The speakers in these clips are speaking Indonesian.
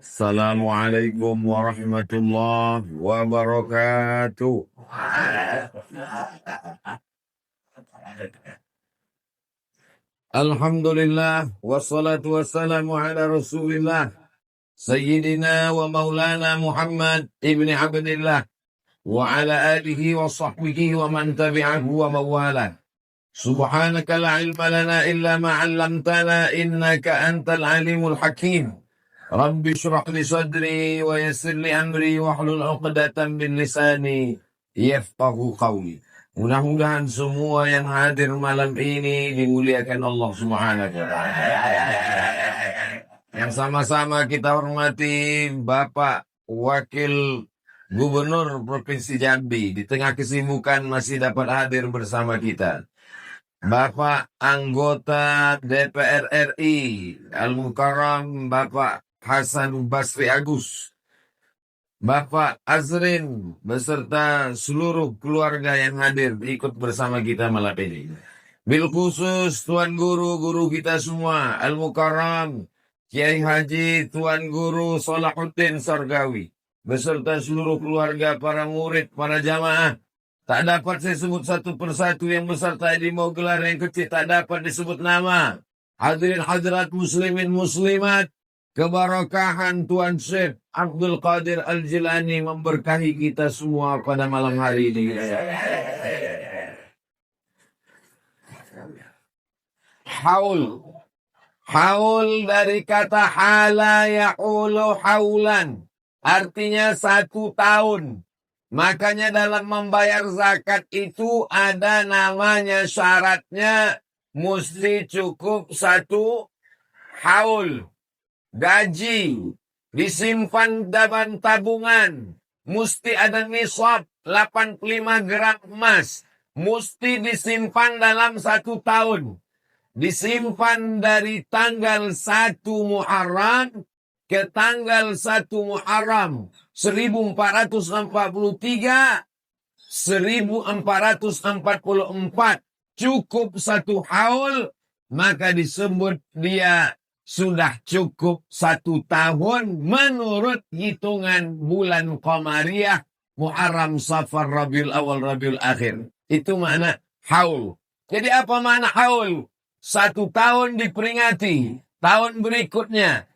Assalamualaikum warahmatullahi wabarakatuh. Alhamdulillah wassalatu wassalamu ala Rasulillah Sayyidina wa maulana Muhammad ibni Abdillah wa ala alihi wa sahbihi wa man tabi'ahu wa mawala. Subhanaka la ilma lana illa ma 'allamtana innaka antal alimul hakim. Rabbi shrah li sadri wa yassir li amri wahlul 'uqdatam min lisani yafqahu qawli. Mudah-mudahan semua yang hadir malam ini dimuliakan Allah Subhanahu wa taala. Yang sama-sama kita hormati Bapak Wakil Gubernur Provinsi Jambi, di tengah kesibukan masih dapat hadir bersama kita. Bapak anggota DPR RI Al-Mukarram Bapak Hasan Basri Agus, Bapak Azrin beserta seluruh keluarga yang hadir ikut bersama kita malam ini. Bil khusus Tuan Guru kita semua Al-Mukarram Kiai Haji Tuan Guru Salahuddin Sargawi beserta seluruh keluarga, para murid, para jamaah. Tak dapat saya sebut satu persatu, yang besar tadi mau gelar, yang kecil tak dapat disebut nama. Hadirin hadirat muslimin muslimat, keberkahan Tuan Syekh Abdul Qadir Al-Jilani memberkahi kita semua pada malam hari ini. Haul. Haul dari kata hala ya'ulu haulan. Artinya 1 tahun. Makanya dalam membayar zakat itu ada namanya, syaratnya mesti cukup 1 haul. Gaji disimpan dalam tabungan, mesti ada nisab 85 gram emas, mesti disimpan dalam 1 tahun. Disimpan dari tanggal 1 Muharram ke tanggal 1 Muharram 1443, 1444, cukup 1 haul, maka disebut dia sudah cukup 1 tahun menurut hitungan bulan Qamariyah, Muharram, Safar, Rabiul Awal, Rabiul Akhir. Itu makna haul. Jadi apa makna haul? 1 tahun diperingati, tahun berikutnya,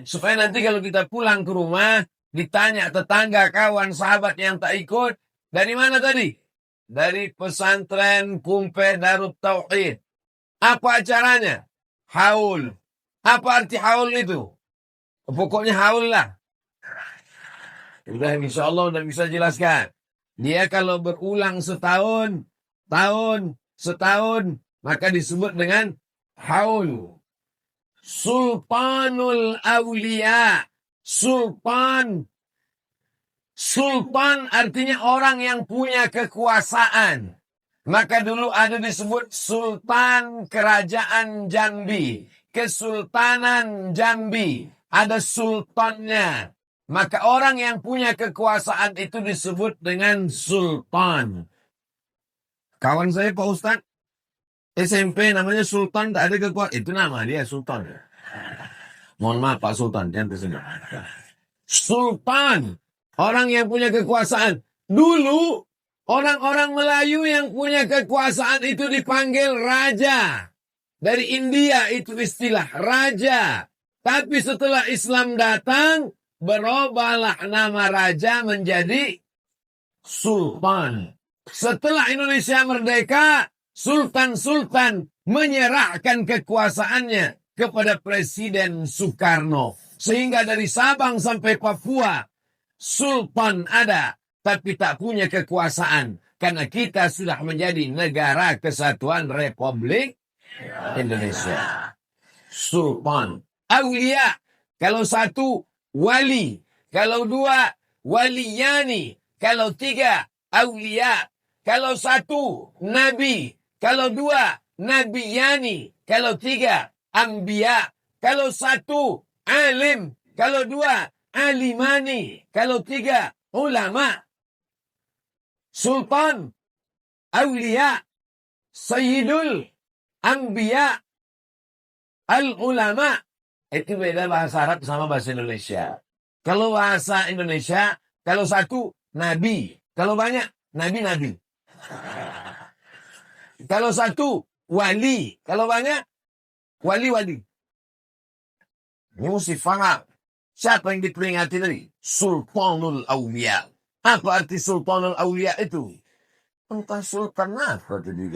supaya nanti kalau kita pulang ke rumah ditanya tetangga, kawan, sahabat yang tak ikut, dari mana tadi? Dari pesantren Kumpe Darut Tauhid. Apa acaranya? Haul. Apa arti haul itu? Pokoknya haul lah. Udah, insya Allah udah bisa jelaskan. Dia kalau berulang setahun, setahun, maka disebut dengan haul. Sultanul Aulia. Sultan artinya orang yang punya kekuasaan. Maka dulu ada disebut Sultan Kerajaan Jambi, Kesultanan Jambi, ada sultannya. Maka orang yang punya kekuasaan itu disebut dengan sultan. Kawan saya Pak Ustadz SMP namanya Sultan, tak ada kekuatan. Itu nama dia Sultan. Mohon maaf Pak Sultan, jangan tersenyum. Sultan, orang yang punya kekuasaan. Dulu orang-orang Melayu yang punya kekuasaan itu dipanggil raja. Dari India itu istilah raja. Tapi setelah Islam datang, berubahlah nama raja menjadi sultan. Setelah Indonesia merdeka, sultan-sultan menyerahkan kekuasaannya kepada Presiden Soekarno. Sehingga dari Sabang sampai Papua, sultan ada, tapi tak punya kekuasaan. Karena kita sudah menjadi negara kesatuan Republik Indonesia. Sultan. Aulia. Kalau 1, wali. Kalau 2, waliyani. Kalau 3, aulia. Kalau 1, nabi. Kalau 2, nabiyani. Kalau 3, anbiya. Kalau 1, alim. Kalau 2, alimani. Kalau 3, ulama. Sultan, awliya, sayyidul, anbiya, al-ulama. Itu beda bahasa Arab sama bahasa Indonesia. Kalau bahasa Indonesia, kalau satu, nabi. Kalau banyak, nabi-nabi. Kalau satu, wali. Kalau banyak, wali-wali. Ini mesti faham. Siapa yang diperingati tadi? Sultanul Awliya. Apa arti Sultanul Awliya itu? Entah sultan apa tadi.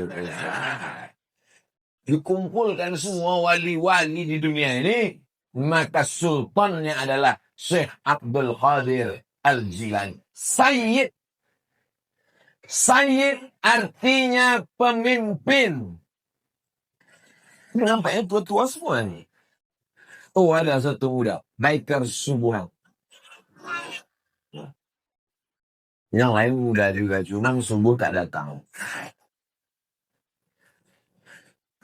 Dikumpulkan semua wali-wali di dunia ini. Maka sultannya adalah Syekh Abdul Qadir Al-Jilani. Sayyid. Sayyid artinya pemimpin. Nampaknya tua-tua semua nih. Oh, ada satu muda. Biker subuhan. Yang lain muda juga. Cuma subuh tak datang.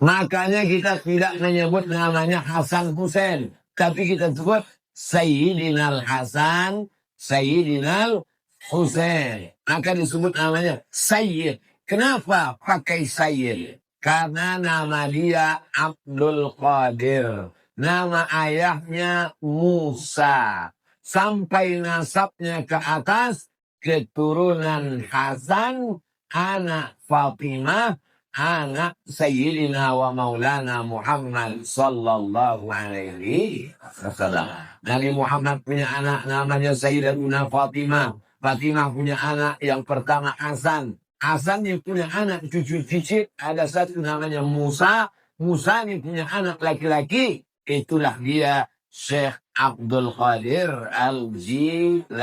Makanya kita tidak menyebut namanya Hasan Hussein. Tapi kita sebut Sayyidina Hasan, Sayyidina Hussein. Maka disebut namanya Sayyid. Kenapa pakai Sayyid? Karena nama dia Abdul Qadir. Nama ayahnya Musa. Sampai nasabnya ke atas, keturunan Hasan, anak Fatimah, anak Sayyidina wa Maulana Muhammad sallallahu alaihi wasallam. Nabi Muhammad punya anak namanya Sayyidatuna Fatimah. Fatimah punya anak yang pertama Hasan. Hasan yang punya anak cucu cicit ada satu namanya Musa. Musa yang punya anak laki-laki. Itulah dia Syekh Abdul Qadir Al-Jilani.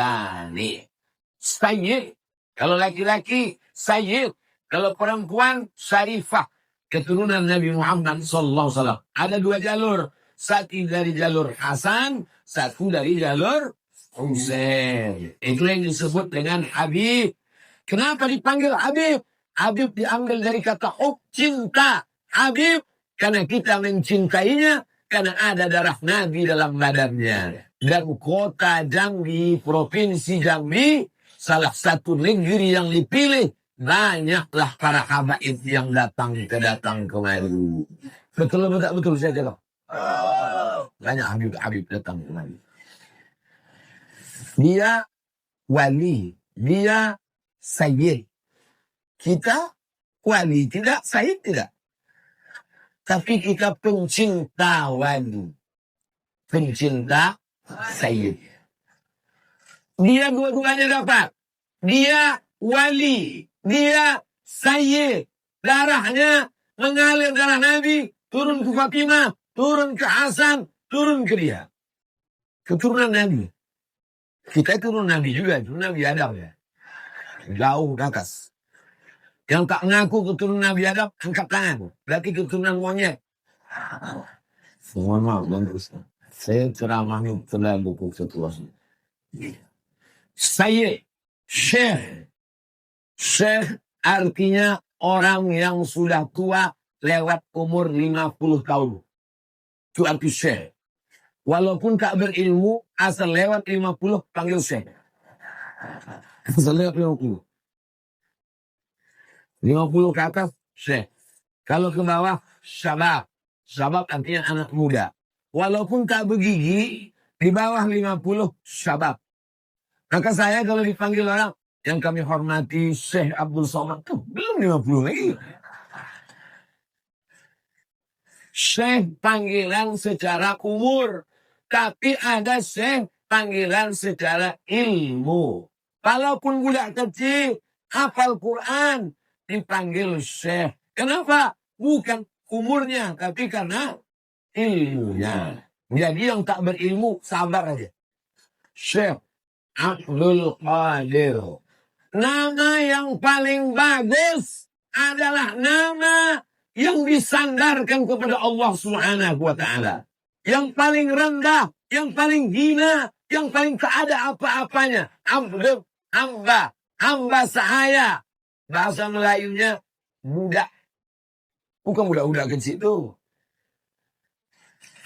Sayyid. Kalau laki-laki, Sayyid. Kalau perempuan, Syarifah. Keturunan Nabi Muhammad SAW. Ada dua jalur. Satu dari jalur Hasan, satu dari jalur Husain. Itu yang disebut dengan Habib. Kenapa dipanggil Habib? Habib diambil dari kata hub, cinta. Habib, karena kita mencintainya, karena ada darah Nabi dalam badannya. Dan kota Jambi, provinsi Jambi, salah satu negeri yang dipilih, banyaklah para habaib yang datang kemari. Betul saya jawab. Banyak Habib datang kemari. Dia wali, dia sayyid. Kita wali tidak, sayyid tidak. Tapi kita pencinta wali. Pencinta sayyid. Dia dua-duanya dapat. Dia wali. Dia sayyid. Darahnya mengalir darah Nabi. Turun ke Fatimah. Turun ke Hasan. Turun ke dia. Keturunan Nabi. Kita turun Nabi juga. Turun Nabi Adam ya. Jauh ke atas. Yang tak ngaku keturunan Nabi Adam, angkat tangan. Berarti keturunan monyet. Mohon maaf, saya ceramahnya terlalu buku setelah. Sayyid, Syekh. Syekh artinya orang yang sudah tua lewat umur 50 tahun. Itu arti Syekh. Walaupun tak berilmu, asal lewat 50 panggil Syekh. Asal lewat 50. 50 ke atas, Syekh. Kalau ke bawah, syabab. Syabab artinya anak muda. Walaupun tak bergigi, di bawah 50, syabab. Maka saya kalau dipanggil orang, yang kami hormati Syekh Abdul Somad, tuh belum 50 lagi. Syekh panggilan secara umur. Tapi ada Syekh panggilan secara ilmu. Walaupun budak kecil, hafal Quran, dipanggil Syekh. Kenapa? Bukan umurnya, tapi karena ilmunya. Jadi yang tak berilmu, sabar aja. Syekh Abdul Qadir. Nama yang paling bagus adalah nama yang disandarkan kepada Allah Subhanahu wa Ta'ala. Yang paling rendah, yang paling hina, yang paling tak ada apa-apanya. Abdul, hamba sahaya. Bahasa Melayunya budak. Bukan budak-budak kecil itu.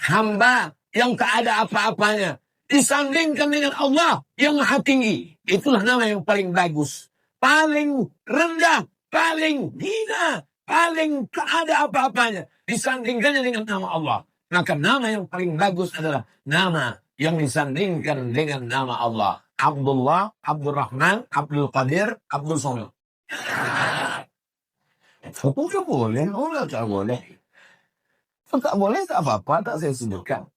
Hamba yang tak ada apa-apanya. Disandingkan dengan Allah yang maha tinggi. Itulah nama yang paling bagus. Paling rendah, paling hina, paling tak ada apa-apanya. Disandingkannya dengan nama Allah. maka nama yang paling bagus adalah nama yang disandingkan dengan nama Allah. Abdullah, Abdurrahman, Abdul Qadir, Abdul Somad. Itu tak boleh, Allah tak boleh. Tak boleh, tak apa-apa, tak saya sebutkan.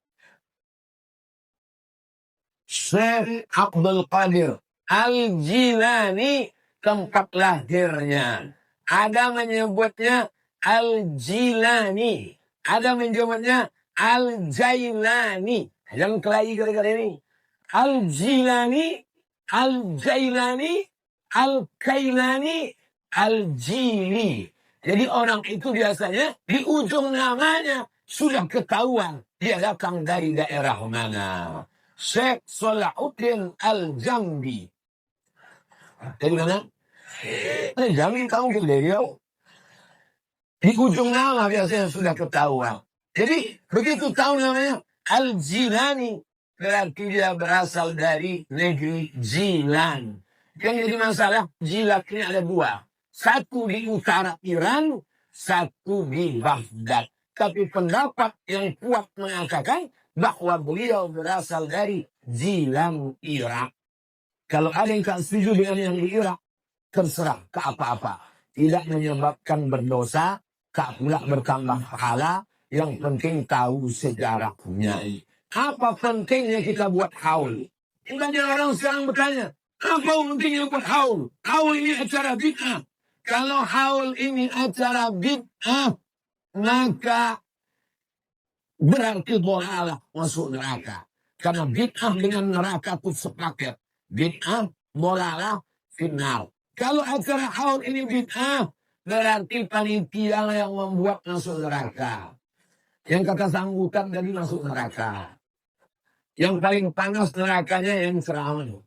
Syekh Abdul Qadir Al-Jilani, tempat lahirnya. Ada menyebutnya Al-Jilani, ada menyebutnya Al-Jailani. Jangan kelahi kata-kata ini. Al-Jilani, Al-Jailani, Al-Kailani, Al-Jili. Jadi orang itu biasanya di ujung namanya sudah ketahuan dia datang dari daerah mana. Syekh Salahuddin Al-Jambi. Dari mana? Jambi tahu ke beliau. Di ujung nama biasanya sudah ketahuan. Jadi begitu tahu namanya Al-Jilani, berarti dia berasal dari negeri Jilan. Yang jadi masalah, Jilan ini ada dua. Satu di utara Iran, satu di Baghdad. Tapi pendapat yang kuat mengatakan bahwa beliau berasal dari Jilan, Irak. Kalau ada yang tak setuju dengan yang di Irak, terserah ke apa-apa. Tidak menyebabkan berdosa, tak pula bertambah pahala. Yang penting tahu sejarahnya. Apa pentingnya kita buat haul? Banyak orang sekarang bertanya, apa pentingnya buat haul? Haul ini acara bid'ah. Kalau haul ini acara bid'ah, maka berarti dolalah masuk neraka. Karena bid'ah dengan neraka itu sepaket. Bid'ah, dolalah, final. Kalau acara haul ini bid'ah, berarti panitia yang membuat masuk neraka. Yang kata sanggutan tadi masuk neraka. Yang paling panas nerakanya yang ceramah.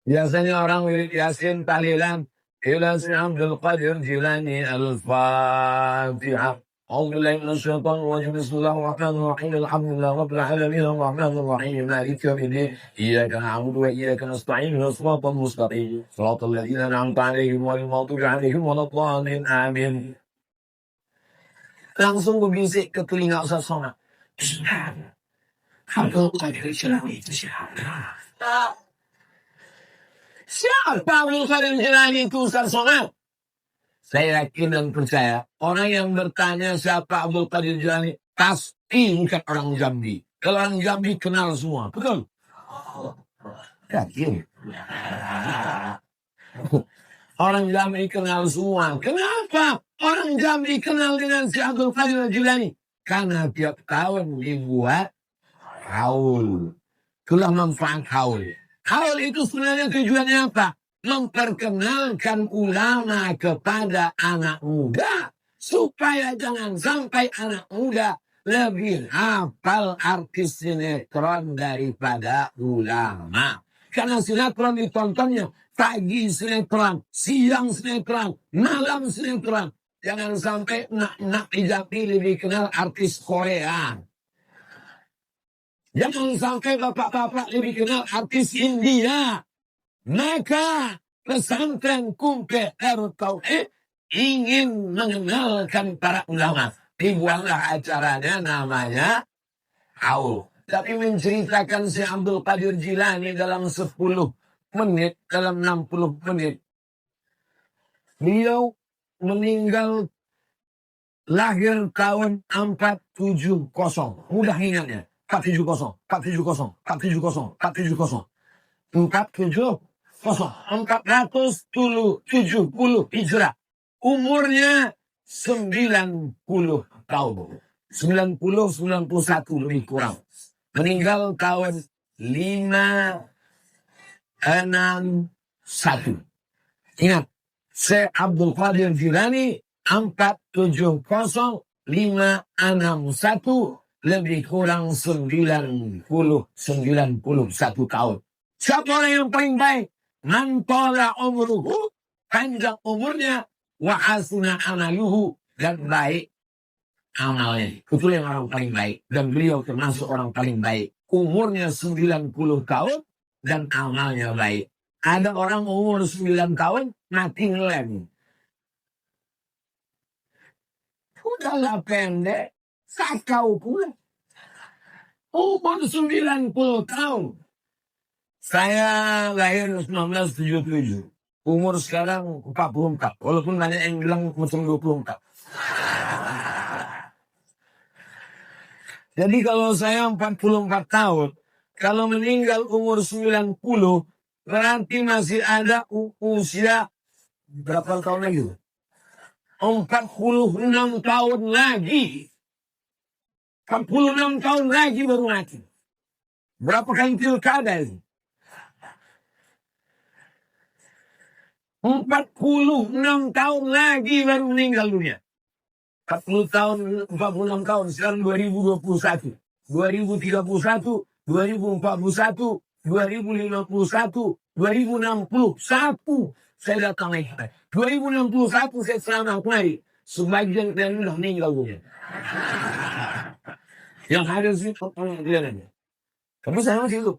Biasanya orang wirid Yasin tahlilan ila Syekh Abdul Qadir Jilani Al-Fatihah. أعوذ بالله من الشيطان الرجيم بسم الله الرحمن الرحيم الحمد لله رب العالمين الرحمن الرحيم مالك يوم الدين إياك نعبد وإياك نستعين صراط المستقيم صراط الذين أنعمت عليهم غير المغضوب عليهم ولا الضالين آمين. Langsung berbisik ke telinga Ustaz Somad. Abdul Qadir Jilani itu siapa? Siapa Abdul Qadir Jilani itu Ustaz Somad? Saya yakin dan percaya orang yang bertanya siapa Abdul Qadir Jilani pasti bukan orang Jambi. Kalau orang Jambi kenal semua, betul? Yakin. Orang Jambi kenal semua. Kenapa orang Jambi kenal dengan si Abdul Qadir Jilani? Karena tiap tahun dibuat haul. Itulah manfaat haul. Haul itu sebenarnya tujuannya apa? Memperkenalkan ulama kepada anak muda supaya jangan sampai anak muda lebih hafal artis sinetron daripada ulama. Karena sinetron ditontonnya pagi sinetron, siang sinetron, malam sinetron. Jangan sampai nak di Jambi lebih kenal artis Korea. Jangan sampai bapak-bapak lebih kenal artis India. Maka pesantren Kumpe Darut Tauhid ingin mengenalkan para ulama. Dibuatlah acaranya namanya haul. Tapi menceritakan si Abdul Qadir Jilani dalam 10 menit, dalam 60 menit. Beliau meninggal lahir tahun 470. Mudah ingatnya. 470, 470, 470, 470. 470. 470 Hijrah. Umurnya 90 tahun. 90-91 lebih kurang. Meninggal tahun 561. Ingat, Syekh Abdul Qadir Jilani 470-561 lebih kurang 91 tahun. Siapa orang yang paling baik? Man tala umruhu, panjang umurnya, wa hasuna amaluhu, dan baik amalnya. Itu yang orang paling baik. Dan beliau termasuk orang paling baik. Umurnya 90 tahun dan amalnya baik. Ada orang umur 9 tahun mati ngelem. Kalau pendek, sakau pula. Umur 90 tahun. Saya lahir 1977. Umur sekarang 44. Walaupun banyak yang bilang macam 24. Jadi kalau saya 44 tahun, kalau meninggal umur 90, berarti masih ada usia berapa tahun lagi? 46 tahun lagi. 46 tahun lagi baru mati. Berapa kali pilkada ini? 46 tahun lagi baru meninggal dunia. 46 tahun, sekarang 2021. 2031, 2041, 2051, 2061. Saya datang lagi. 2061 saya selamat mari. Sebagian dari sudah meninggal dunia. Yang ada sih dia. Tapi saya masih hidup.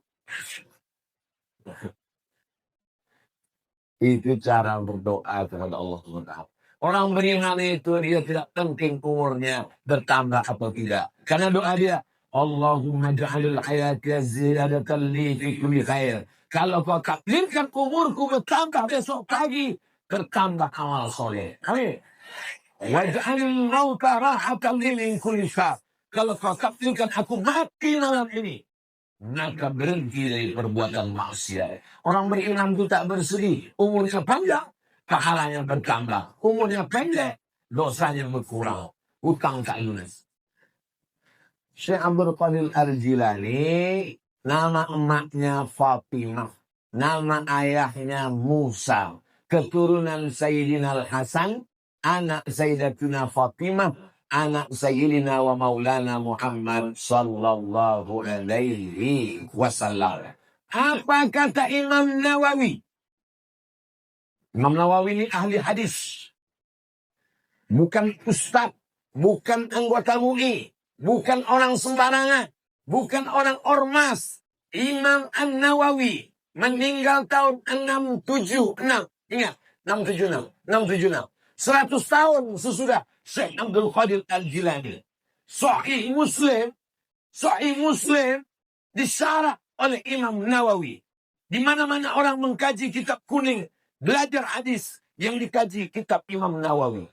Itu cara berdoa kepada Allah SWT. Orang beriman itu dia tidak penting umurnya bertambah atau tidak. Karena doa dia, Allahumma ja'alil hayati ziyadatan li fi kulli khair. Kalau kau takdirkan umurku bertambah besok pagi, bertambah amal soleh. Amin. Waj'alil mauta rahatan li min kulli syar. Kalau kau takdirkan aku mati malam ini, maka berhenti dari perbuatan maksiat. Orang beriman itu tak bersedih. Umurnya panjang, pahalanya bertambah. Umurnya pendek, dosanya berkurang. Hutang tak lunas. Syekh Abdul Qadir Al-Jilani, nama emaknya Fatimah, nama ayahnya Musa, keturunan Sayyidina Al-Hasan, anak Sayyidatuna Fatimah, anak Sayyidina wa Maulana Muhammad sallallahu alaihi wasallam. Apa kata Imam Nawawi? Imam Nawawi ini ahli hadis. Bukan ustaz, bukan anggota MUI, bukan orang sembarangan, bukan orang ormas. Imam An-Nawawi meninggal tahun 676. Ingat, 676. 100 tahun sesudah Syekh Abdul Qadir Al-Jilani. Sahih Muslim disyarah oleh Imam Nawawi. Di mana-mana orang mengkaji kitab kuning, belajar hadis yang dikaji kitab Imam Nawawi.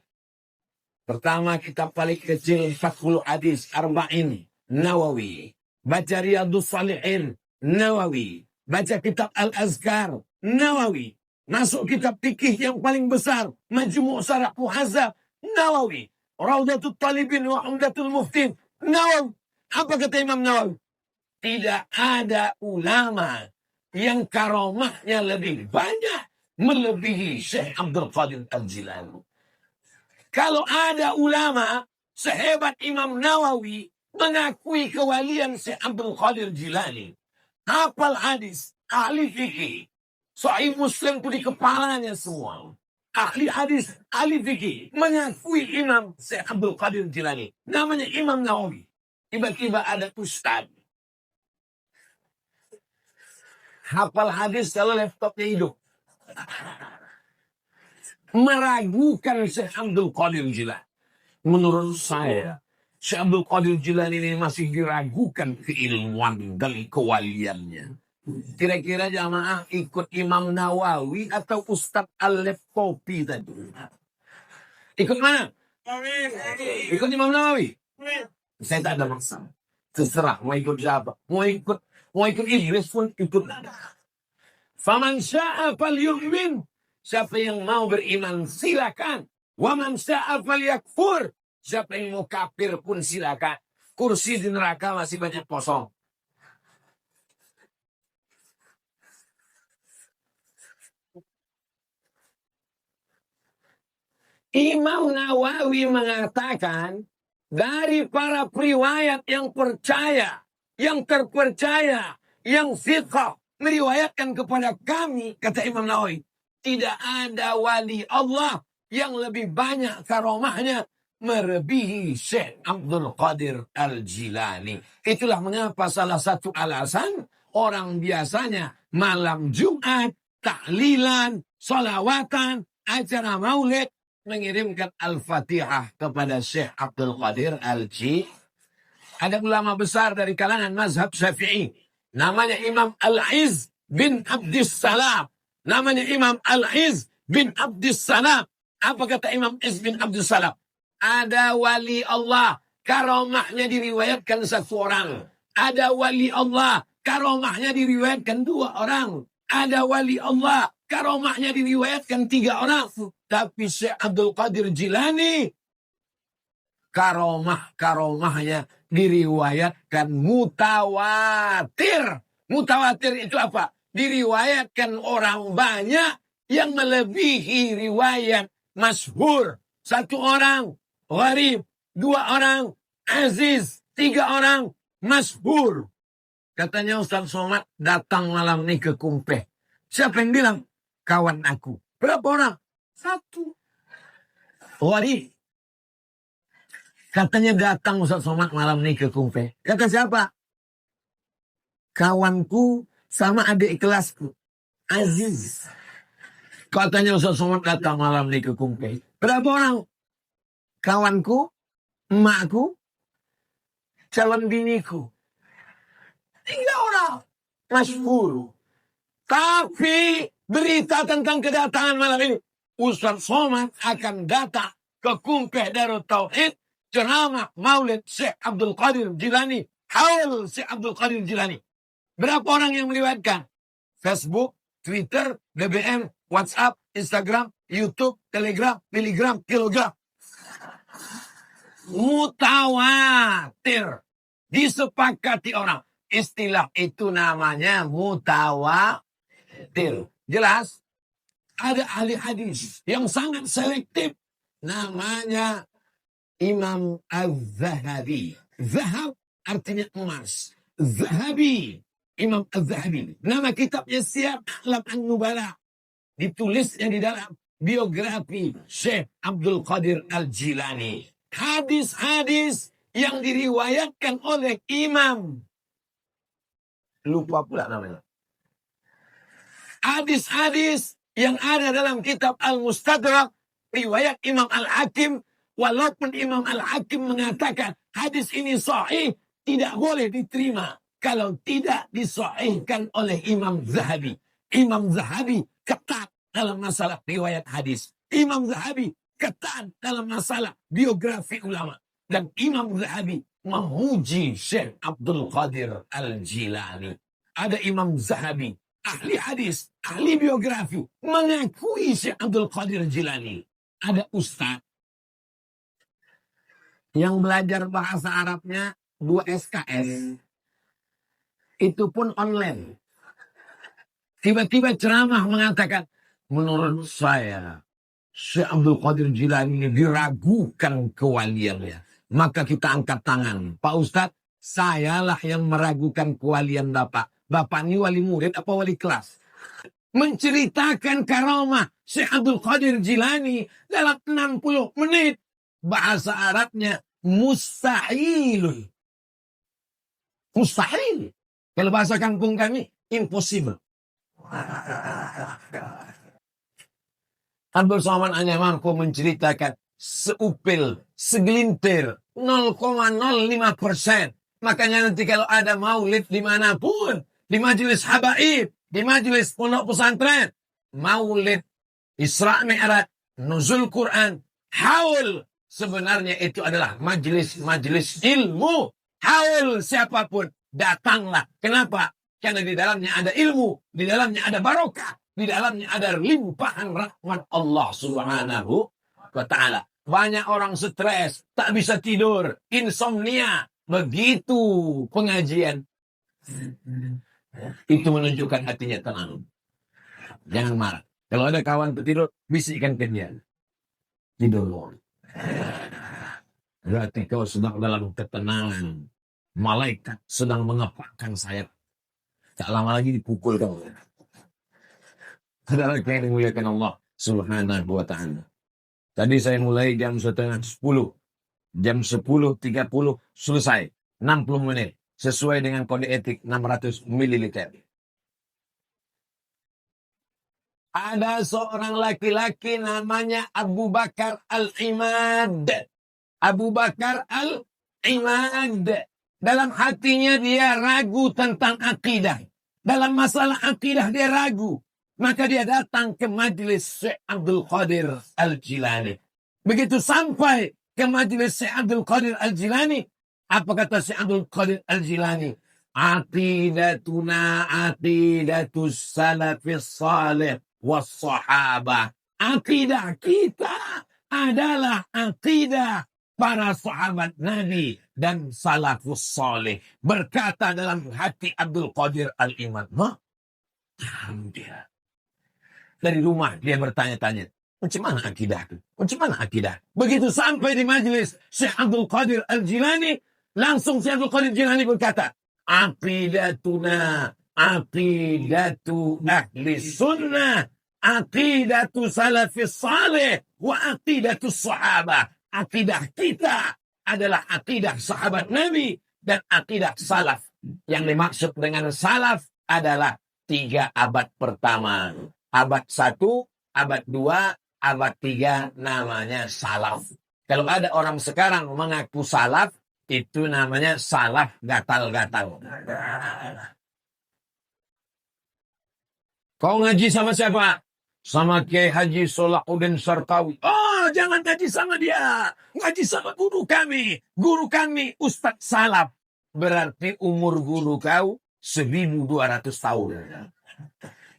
Pertama kitab paling kecil 40 hadis Arba'in Nawawi. Baca Riyadhus Shalihin Nawawi. Baca kitab Al-Azkar Nawawi. Masuk kitab fikih yang paling besar, Majmu' Syarah Muhadzab Nawawi. Raudatul Talibin wa Umdatul Muftin Nawawi. Apa kata Imam Nawawi? Tidak ada ulama yang karomahnya lebih banyak melebihi Syekh Abdul Qadir Al-Jilani. Kalau ada ulama sehebat Imam Nawawi mengakui kewalian Syekh Abdul Qadir Jilani, hafal hadis, ahli fikih, Sahih Muslim itu di kepalanya semua. Ahli hadis, ahli fikih mengakui Imam Syekh Abdul Qadir Jilani. Namanya Imam Nawawi. Tiba-tiba ada ustaz. Hafal hadis kalau laptopnya hidup. Meragukan Syekh Abdul Qadir Jilani. Menurut saya, Syekh Abdul Qadir Jilani ini masih diragukan keilmuan dan kewaliannya. Kira-kira jamaah ikut Imam Nawawi atau Ustadz Al-Laptopi tadi? Ikut mana? Ikut Imam Nawawi? Saya tak ada masalah. Terserah mau ikut siapa. Mau ikut Idris pun ikut. Faman sya'a falyu'min. Siapa yang mau beriman silakan. Wa man sya'a falyakfur. Siapa yang mau kafir pun silakan. Kursi di neraka masih banyak kosong. Imam Nawawi mengatakan dari para periwayat yang percaya, yang terpercaya, yang thiqah meriwayatkan kepada kami, kata Imam Nawawi, tidak ada wali Allah yang lebih banyak karomahnya melebihi Syekh Abdul Qadir Al-Jilani. Itulah mengapa salah satu alasan orang biasanya malam Jumat, tahlilan, solawatan, acara maulid, mengirimkan Al-Fatihah kepada Syekh Abdul Qadir Al-Jilani. Ada ulama besar dari kalangan mazhab Syafi'i. Namanya Imam Al-Izz bin Abdissalam. Namanya Imam Al-Izz bin Abdissalam. Apa kata Imam Izz bin Abdissalam? Ada wali Allah, karomahnya diriwayatkan satu orang. Ada wali Allah, karomahnya diriwayatkan 2 orang. Ada wali Allah, karomahnya diriwayatkan 3 orang. Tapi Syekh Abdul Qadir Jilani, karomahnya diriwayatkan mutawatir. Mutawatir itu apa? Diriwayatkan orang banyak yang melebihi riwayat masyhur. 1 orang gharib, 2 orang aziz, 3 orang masyhur. Katanya Ustaz Somad datang malam ini ke Kumpeh. Siapa yang bilang? Kawan aku. Berapa orang? 1. Gharib. Katanya datang Ustaz Somad malam ini ke Kumpeh. Kata siapa? Kawanku sama adik kelasku, Aziz. Katanya Ustaz Somad datang malam ini ke Kumpeh. Berapa orang? Kawanku, emakku, calon biniku. 3 orang. Masyhur. Tapi berita tentang kedatangan malam ini, Ustaz Somad akan datang ke Kumpeh Darut Tauhid, ceramah Maulid Syekh Abdul Qadir Jilani, haul Syekh Abdul Qadir Jilani. Berapa orang yang meriwayatkan? Facebook, Twitter, BBM, WhatsApp, Instagram, YouTube, Telegram, Miligram, Kilogram. Mutawatir. Disepakati orang. Istilah itu namanya mutawatir. Jelas? Ada ahli hadis yang sangat selektif. Namanya Imam Az-Zahabi. Zahab artinya emas. Zahabi. Imam Az-Zahabi. Nama kitabnya Siyar A'lam An-Nubala. Ditulisnya di dalam biografi Syekh Abdul Qadir Al-Jilani. Hadis-hadis yang diriwayatkan oleh Imam. Lupa pula namanya. Hadis-hadis yang ada dalam kitab Al-Mustadrak. Riwayat Imam Al-Hakim. Walaupun Imam Al-Hakim mengatakan hadis ini sahih, tidak boleh diterima kalau tidak disahihkan oleh Imam Zahabi. Imam Zahabi ketat dalam masalah riwayat hadis. Imam Zahabi ketat dalam masalah biografi ulama. Dan Imam Zahabi memuji Syekh Abdul Qadir Al-Jilani. Ada Imam Zahabi, ahli hadis, ahli biografi, mengakui Syekh Abdul Qadir Al-Jilani. Ada ustaz yang belajar bahasa Arabnya 2 SKS. Itu pun online. Tiba-tiba ceramah mengatakan, menurut saya, Syekh Abdul Qadir Jilani ini diragukan kewaliannya. Maka kita angkat tangan. Pak Ustadz, sayalah yang meragukan kewalian Bapak. Bapak ini wali murid apa wali kelas? Menceritakan karamah Syekh Abdul Qadir Jilani dalam 60 menit. Bahasa Arabnya mustahil. Mustahil. Kalau bahasa kampung kami, impossible. Abdul Somad hanya mampu menceritakan seupil, segelintir, 0,05%. Makanya nanti kalau ada maulid dimanapun, di majelis habaib, di majelis pondok pesantren, maulid, Isra Mi'raj, nuzul Quran, haul, sebenarnya itu adalah majelis ilmu. Haul siapapun, datanglah. Kenapa? Karena di dalamnya ada ilmu, di dalamnya ada barokah, di dalamnya ada limpahan rahmat Allah Subhanahu wa ta'ala. Banyak orang stres, tak bisa tidur, insomnia. Begitu pengajian. Itu menunjukkan hatinya tenang. Jangan marah. Kalau ada kawan tertidur, bisikkan ke dia. Tidur. Berarti kau sedang dalam ketenangan. Malaikat sedang mengepakkan sayap. Tak lama lagi dipukul kau. Saudara yang dimuliakan Allah Subhanahu wa ta'ala. Tadi saya mulai jam 9:30. Jam 10.30 selesai. 60 menit. Sesuai dengan kode etik 600 ml. Ada seorang laki-laki namanya Abu Bakar Al-Imad. Abu Bakar Al-Imad. Dalam hatinya dia ragu tentang akidah. Dalam masalah akidah dia ragu. Maka dia datang ke majelis Syekh Abdul Qadir Al-Jilani. Begitu sampai ke majelis Syekh Abdul Qadir Al-Jilani, apa kata Syekh Abdul Qadir Al-Jilani? Aqidatuna aqidatus salafis salih was sahabah. Akidah kita adalah akidah para sahabat Nabi dan salafus salih. Berkata dalam hati Abdul Qadir Al-Imad. Dia dari rumah dia bertanya-tanya, macam mana akidah itu? Macam mana akidah? Begitu sampai di majelis Syekh Abdul Qadir Al-Jilani, langsung Syekh Abdul Qadir Al-Jilani berkata, aqidatuna aqidatu ahli sunnah, aqidatu salafis salih, wa aqidatu sahabah. Akidah kita adalah akidah sahabat Nabi dan akidah salaf. Yang dimaksud dengan salaf adalah 3 abad pertama. Abad 1, abad 2, abad 3 namanya salaf. Kalau ada orang sekarang mengaku salaf, itu namanya salaf gatal-gatal. Kau ngaji sama siapa? Sama Kiai Haji Solahuddin Sarkawi. Oh, jangan ngaji sama dia. Ngaji sama guru kami. Guru kami Ustadz Salaf. Berarti umur guru kau 1200 tahun.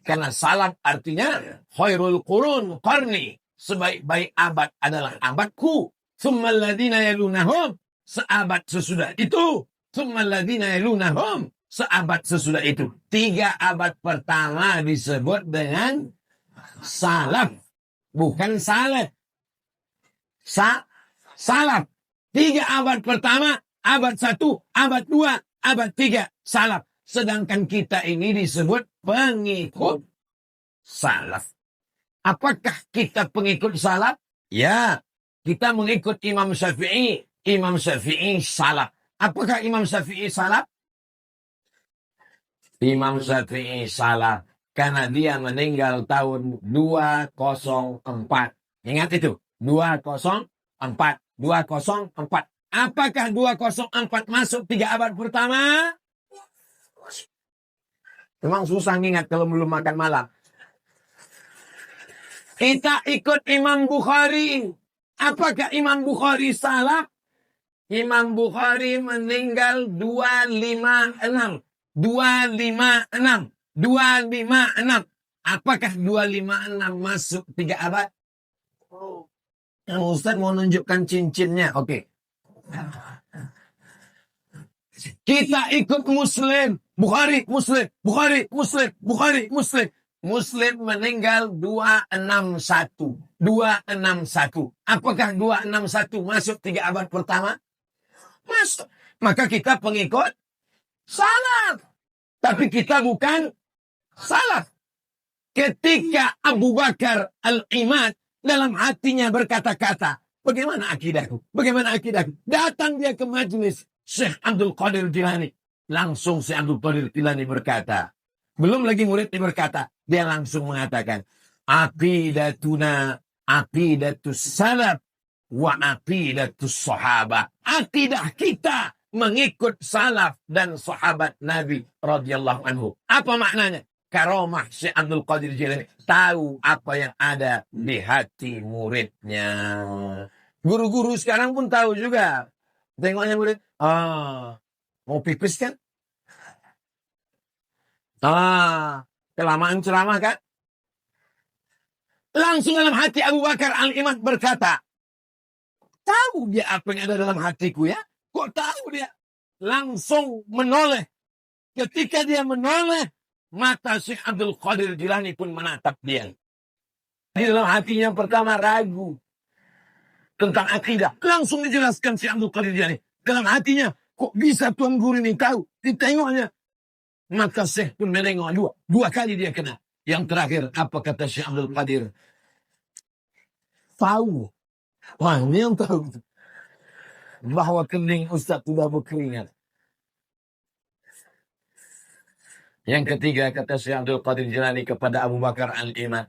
Karena salaf artinya khairul qurun qarni. Sebaik-baik abad adalah abadku. Tsummal ladzina yalunahum. Seabad sesudah itu. Tsummal ladzina yalunahum. Seabad sesudah itu. 3 abad pertama disebut dengan salaf. Bukan salaf. Salaf. 3 abad pertama. Abad 1, abad 2, abad 3. Salaf. Sedangkan kita ini disebut pengikut salaf. Apakah kita pengikut salaf? Ya, kita mengikut Imam Syafi'i. Imam Syafi'i salaf. Apakah Imam Syafi'i salaf? Imam Syafi'i salaf karena dia meninggal tahun 204. Ingat itu, 204. 204. Apakah 204 masuk 3 abad pertama? Memang susah ngingat kalau belum makan malam. Kita ikut Imam Bukhari. Apakah Imam Bukhari salaf? Imam Bukhari meninggal 256. 256. 256. Apakah 256 masuk 3 abad? Yang Ustaz mau nunjukkan cincinnya. Oke. Kita ikut Muslim. Bukhari, Muslim. Bukhari, Muslim. Bukhari, Muslim. Muslim meninggal 261. 261. Apakah 261 masuk 3 abad pertama? Masuk. Maka kita pengikut salaf. Tapi kita bukan salaf. Ketika Abu Bakar Al-Imad dalam hatinya berkata-kata, bagaimana akidahku? Bagaimana akidahku? Datang dia ke majelis Syekh Abdul Qadir Jilani. Langsung Syekh Abdul Qadir Jilani berkata, belum lagi muridnya berkata, dia langsung mengatakan, aqidatuna aqidatus salaf wa aqidatus sahabah. Akidah kita mengikut salaf dan sahabat Nabi radhiyallahu anhu. Apa maknanya? Karomah Syekh Abdul Qadir Jilani tahu apa yang ada di hati muridnya. Guru-guru sekarang pun tahu juga. Tengoknya murid, mau pipis kan? Kelamaan ceramah kan? Langsung dalam hati Abu Bakar Al-Imad berkata, tahu dia apa yang ada dalam hatiku ya? Kok tahu dia? Langsung menoleh. Ketika dia menoleh, mata Syekh Abdul Qadir Jilani pun menatap dia. Di dalam hatinya yang pertama ragu tentang akidah. Langsung dijelaskan Syekh Abdul Qadir Jilani. Dalam hatinya, kok bisa Tuan Guru ini tahu? Ditengoknya. Maka Syekh pun menengok 2 kali dia kena. Yang terakhir, apa kata Syekh Abdul Qadir? Tahu. Wah, ini yang tahu. Bahwa kening Ustaz sudah berkeringat. Yang ketiga, kata Syekh Abdul Qadir Jilani kepada Abu Bakar Al-Imad,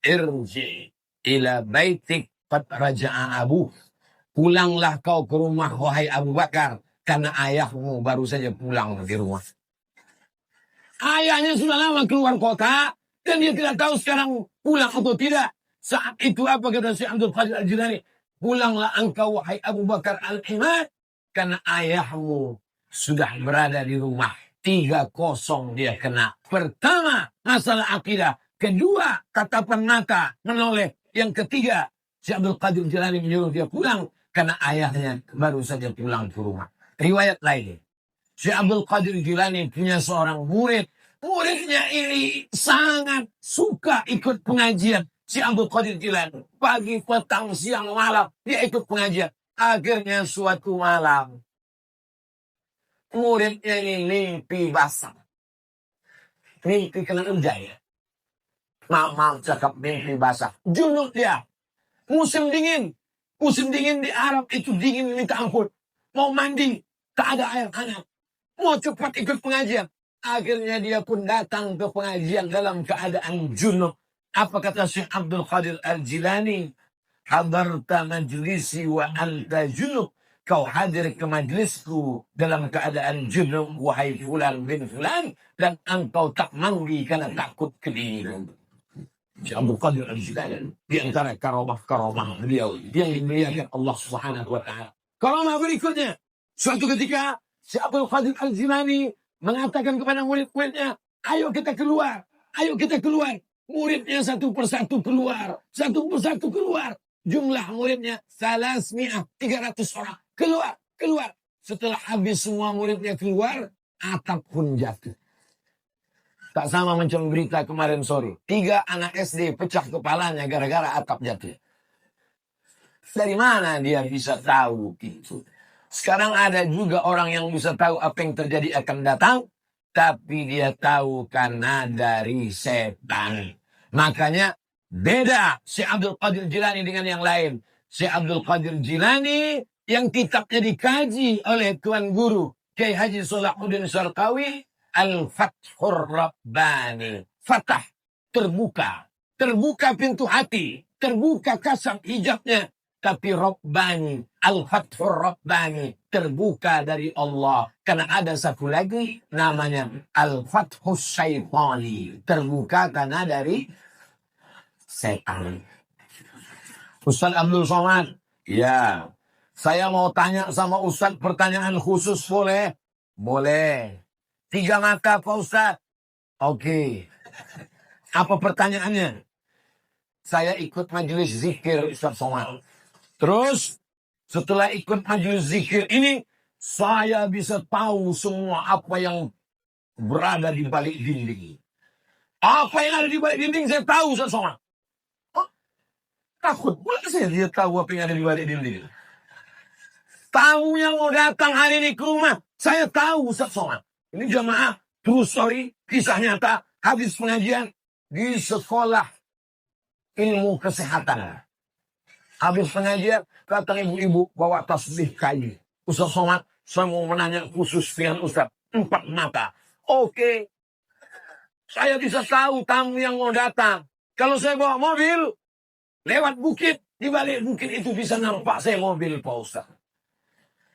irji ila baitik qad raja'a abu. Pulanglah kau ke rumah wahai Abu Bakar, karena ayahmu baru saja pulang di rumah. Ayahnya sudah lama keluar kota dan dia tidak tahu sekarang pulang atau tidak. Saat itu apa kata Syekh Abdul Qadir Al-Jilani? Pulanglah engkau wahai Abu Bakar Al-Imad, karena ayahmu sudah berada di rumah. 3-0 dia kena. Pertama, masalah akidah. Kedua, tatapan mata menoleh. Yang ketiga, Syekh Abdul Qadir Al-Jilani menyuruh dia pulang karena ayahnya baru saja pulang ke rumah. Riwayat lain, Syekh Abdul Qadir Al-Jilani punya seorang murid. Muridnya ini sangat suka ikut pengajian. Syekh Abdul Qadir Al-Jilani pagi, petang, siang, malam dia ikut pengajian. Akhirnya suatu malam muridnya ini mimpi basah. Mimpi kena hujan ya. Maaf cakap mimpi basah. Junub dia. Musim dingin. Musim dingin di Arab itu dingin minta ampun. Mau mandi, tak ada air hangat. Mau cepat ikut pengajian. Akhirnya dia pun datang ke pengajian dalam keadaan junub. Apa kata Syekh Abdul Qadir Al-Jilani? Hadarta majlisi wa anta junub. Kau hadir ke majlisku dalam keadaan junub, wahai fulan bin fulan. Dan engkau tak mandi karena takut kedinginan. Syekh Abdul Qadir Al-Jilani di antara karamah beliau yang dimuliakan Allah Subhanahu wa taala. Karamah berikutnya, suatu ketika Syekh Abdul Qadir Al-Jilani mengatakan kepada murid-muridnya, ayo kita keluar, ayo kita keluar. Muridnya satu persatu keluar, satu persatu keluar. Jumlah muridnya 300 orang. Keluar. Setelah habis semua muridnya keluar, atap pun jatuh. Tak sama macam berita kemarin sore. 3 anak SD pecah kepalanya gara-gara atap jatuh. Dari mana dia bisa tahu gitu? Sekarang ada juga orang yang bisa tahu apa yang terjadi akan datang. Tapi dia tahu karena dari setan. Makanya beda Syekh Abdul Qadir Jilani dengan yang lain. Syekh Abdul Qadir Jilani yang kitabnya dikaji oleh Tuan Guru Kiai Haji Salahuddin Syarqawi, Al-Fathur Rabbani. Fatah, terbuka. Terbuka pintu hati. Terbuka kasam hijabnya. Tapi Rabbani, Al-Fathur Rabbani, terbuka dari Allah. Karena ada satu lagi namanya Al-Fathus Syaitani, terbuka karena dari setan. Ustaz Abdul Somad, ya, saya mau tanya sama Ustaz pertanyaan khusus, boleh? Boleh. 3 mata Pak Ustaz. Oke. Apa pertanyaannya? Saya ikut majelis zikir Ustaz Somad. Terus setelah ikut majelis zikir ini, saya bisa tahu semua apa yang berada di balik dinding. Apa yang ada di balik dinding saya tahu semua. Takut pula saya dia tahu apa yang ada di balik dinding. Tamu yang mau datang hari ini ke rumah, saya tahu semua. Ini jamaah, true story, kisah nyata, habis pengajian di sekolah ilmu kesehatan. Habis pengajian, datang ibu-ibu bawa tasbih kayu. Ustaz Somad, saya mau menanya khusus dengan Ustaz. 4 mata. Oke. Saya bisa tahu tamu yang mau datang. Kalau saya bawa mobil, lewat bukit, di balik bukit itu bisa nampak saya mobil Pak Ustaz.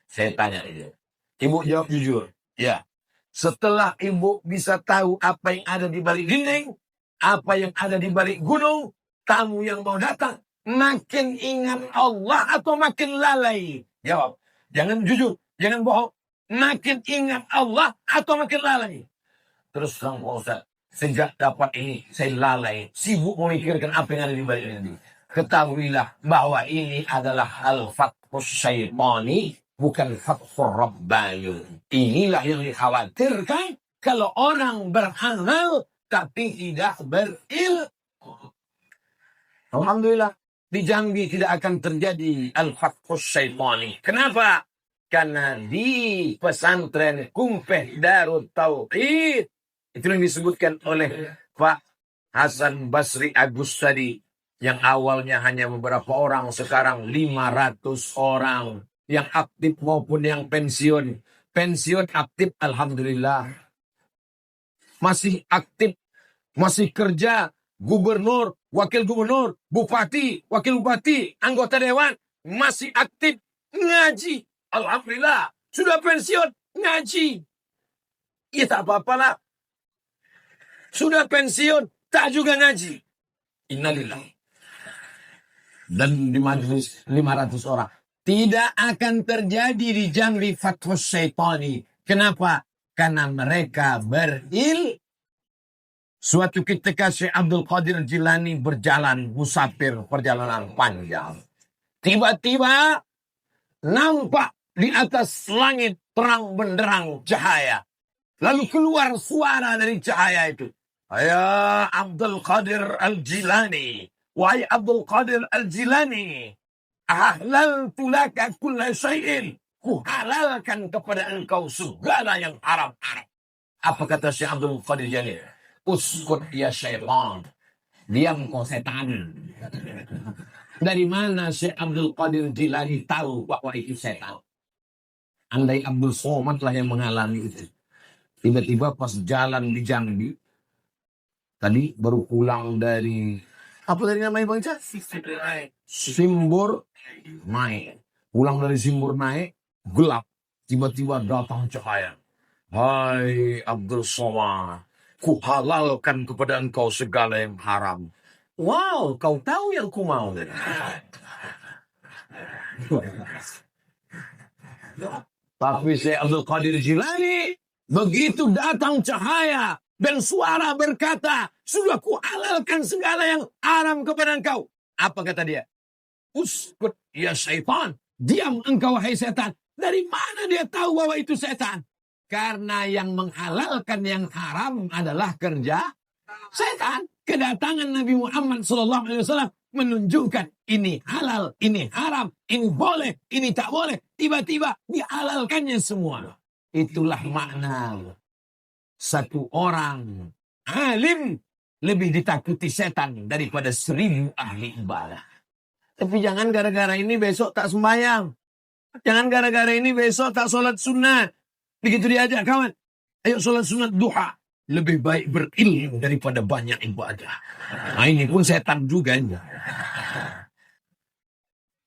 Saya tanya itu. Ibu jawab jujur. Ya. Setelah ibu bisa tahu apa yang ada di balik dinding, apa yang ada di balik gunung, tamu yang mau datang, makin ingat Allah atau makin lalai? Jawab. Jangan jujur. Jangan bohong. Makin ingat Allah atau makin lalai? Terus Pak Ustaz, sejak dapat ini saya lalai. Sibuk memikirkan apa yang ada di balik ini. Ketahuilah bahwa ini adalah al-fathus syaitani, bukan fathur rabbani. Inilah yang dikhawatirkan kalau orang beramal tapi tidak berilmu. Alhamdulillah. Di Jambi tidak akan terjadi al-fathus syaitani. Kenapa? Karena di pesantren Kumpeh Darut Tauhid, itu yang disebutkan oleh Pak Hasan Basri Agus tadi, yang awalnya hanya beberapa orang, sekarang 500 orang. Yang aktif maupun yang pensiun. Pensiun aktif, alhamdulillah. Masih aktif, masih kerja, gubernur, wakil gubernur, bupati, wakil bupati, anggota dewan, masih aktif ngaji. Alhamdulillah, sudah pensiun, ngaji. Ya tak apa-apalah. Sudah pensiun, tak juga ngaji. Innalillah. Dan di majelis 500 orang. Tidak akan terjadi di jamri fathus syaitani. Kenapa? Karena mereka Suatu ketika Syekh Abdul Qadir Jilani berjalan musafir perjalanan panjang. Tiba-tiba nampak di atas langit terang benderang cahaya. Lalu keluar suara dari cahaya itu. Ya Abdul Qadir Al-Jilani. Wahai Abdul Qadir Al-Jilani. Ahlaltu laka kulla syai'in. Kuhalalkan kepada engkau segala yang haram-haram. Apa kata Syekh Abdul Qadir Jilani? Uskut ya syaitan. Diam kau setan. Dari mana Syekh Abdul Qadir Jilani tahu bahwa itu setan? Andai Abdul Somad lah yang mengalami itu. Tiba-tiba pas jalan di Jambi, tadi baru pulang dari, apa tadi namanya Bang Ica? Simbur naik. Pulang dari Simbur naik, gelap. Tiba-tiba datang cahaya. Hai Abdul Somad, kuhalalkan kepada engkau segala yang haram. Wow, kau tahu yang ku mau. Tapi Syekh Abdul Qadir Jilani, begitu datang cahaya dan suara berkata, sudah kuhalalkan segala yang haram kepada engkau. Apa kata dia? Uskut ya syaitan. Diam engkau hai setan. Dari mana dia tahu bahwa itu setan? Karena yang menghalalkan yang haram adalah kerja setan. Kedatangan Nabi Muhammad SAW menunjukkan ini halal, ini haram, ini boleh, ini tak boleh. Tiba-tiba dihalalkannya semua. Itulah makna satu orang alim lebih ditakuti setan daripada 1000 ahli ibadah. Tapi jangan gara-gara ini besok tak sembahyang. Jangan gara-gara ini besok tak sholat sunat. Begitu diajak kawan, ayo sholat sunat duha. Lebih baik berilmu daripada banyak ibadah. Nah, ini pun setan juga.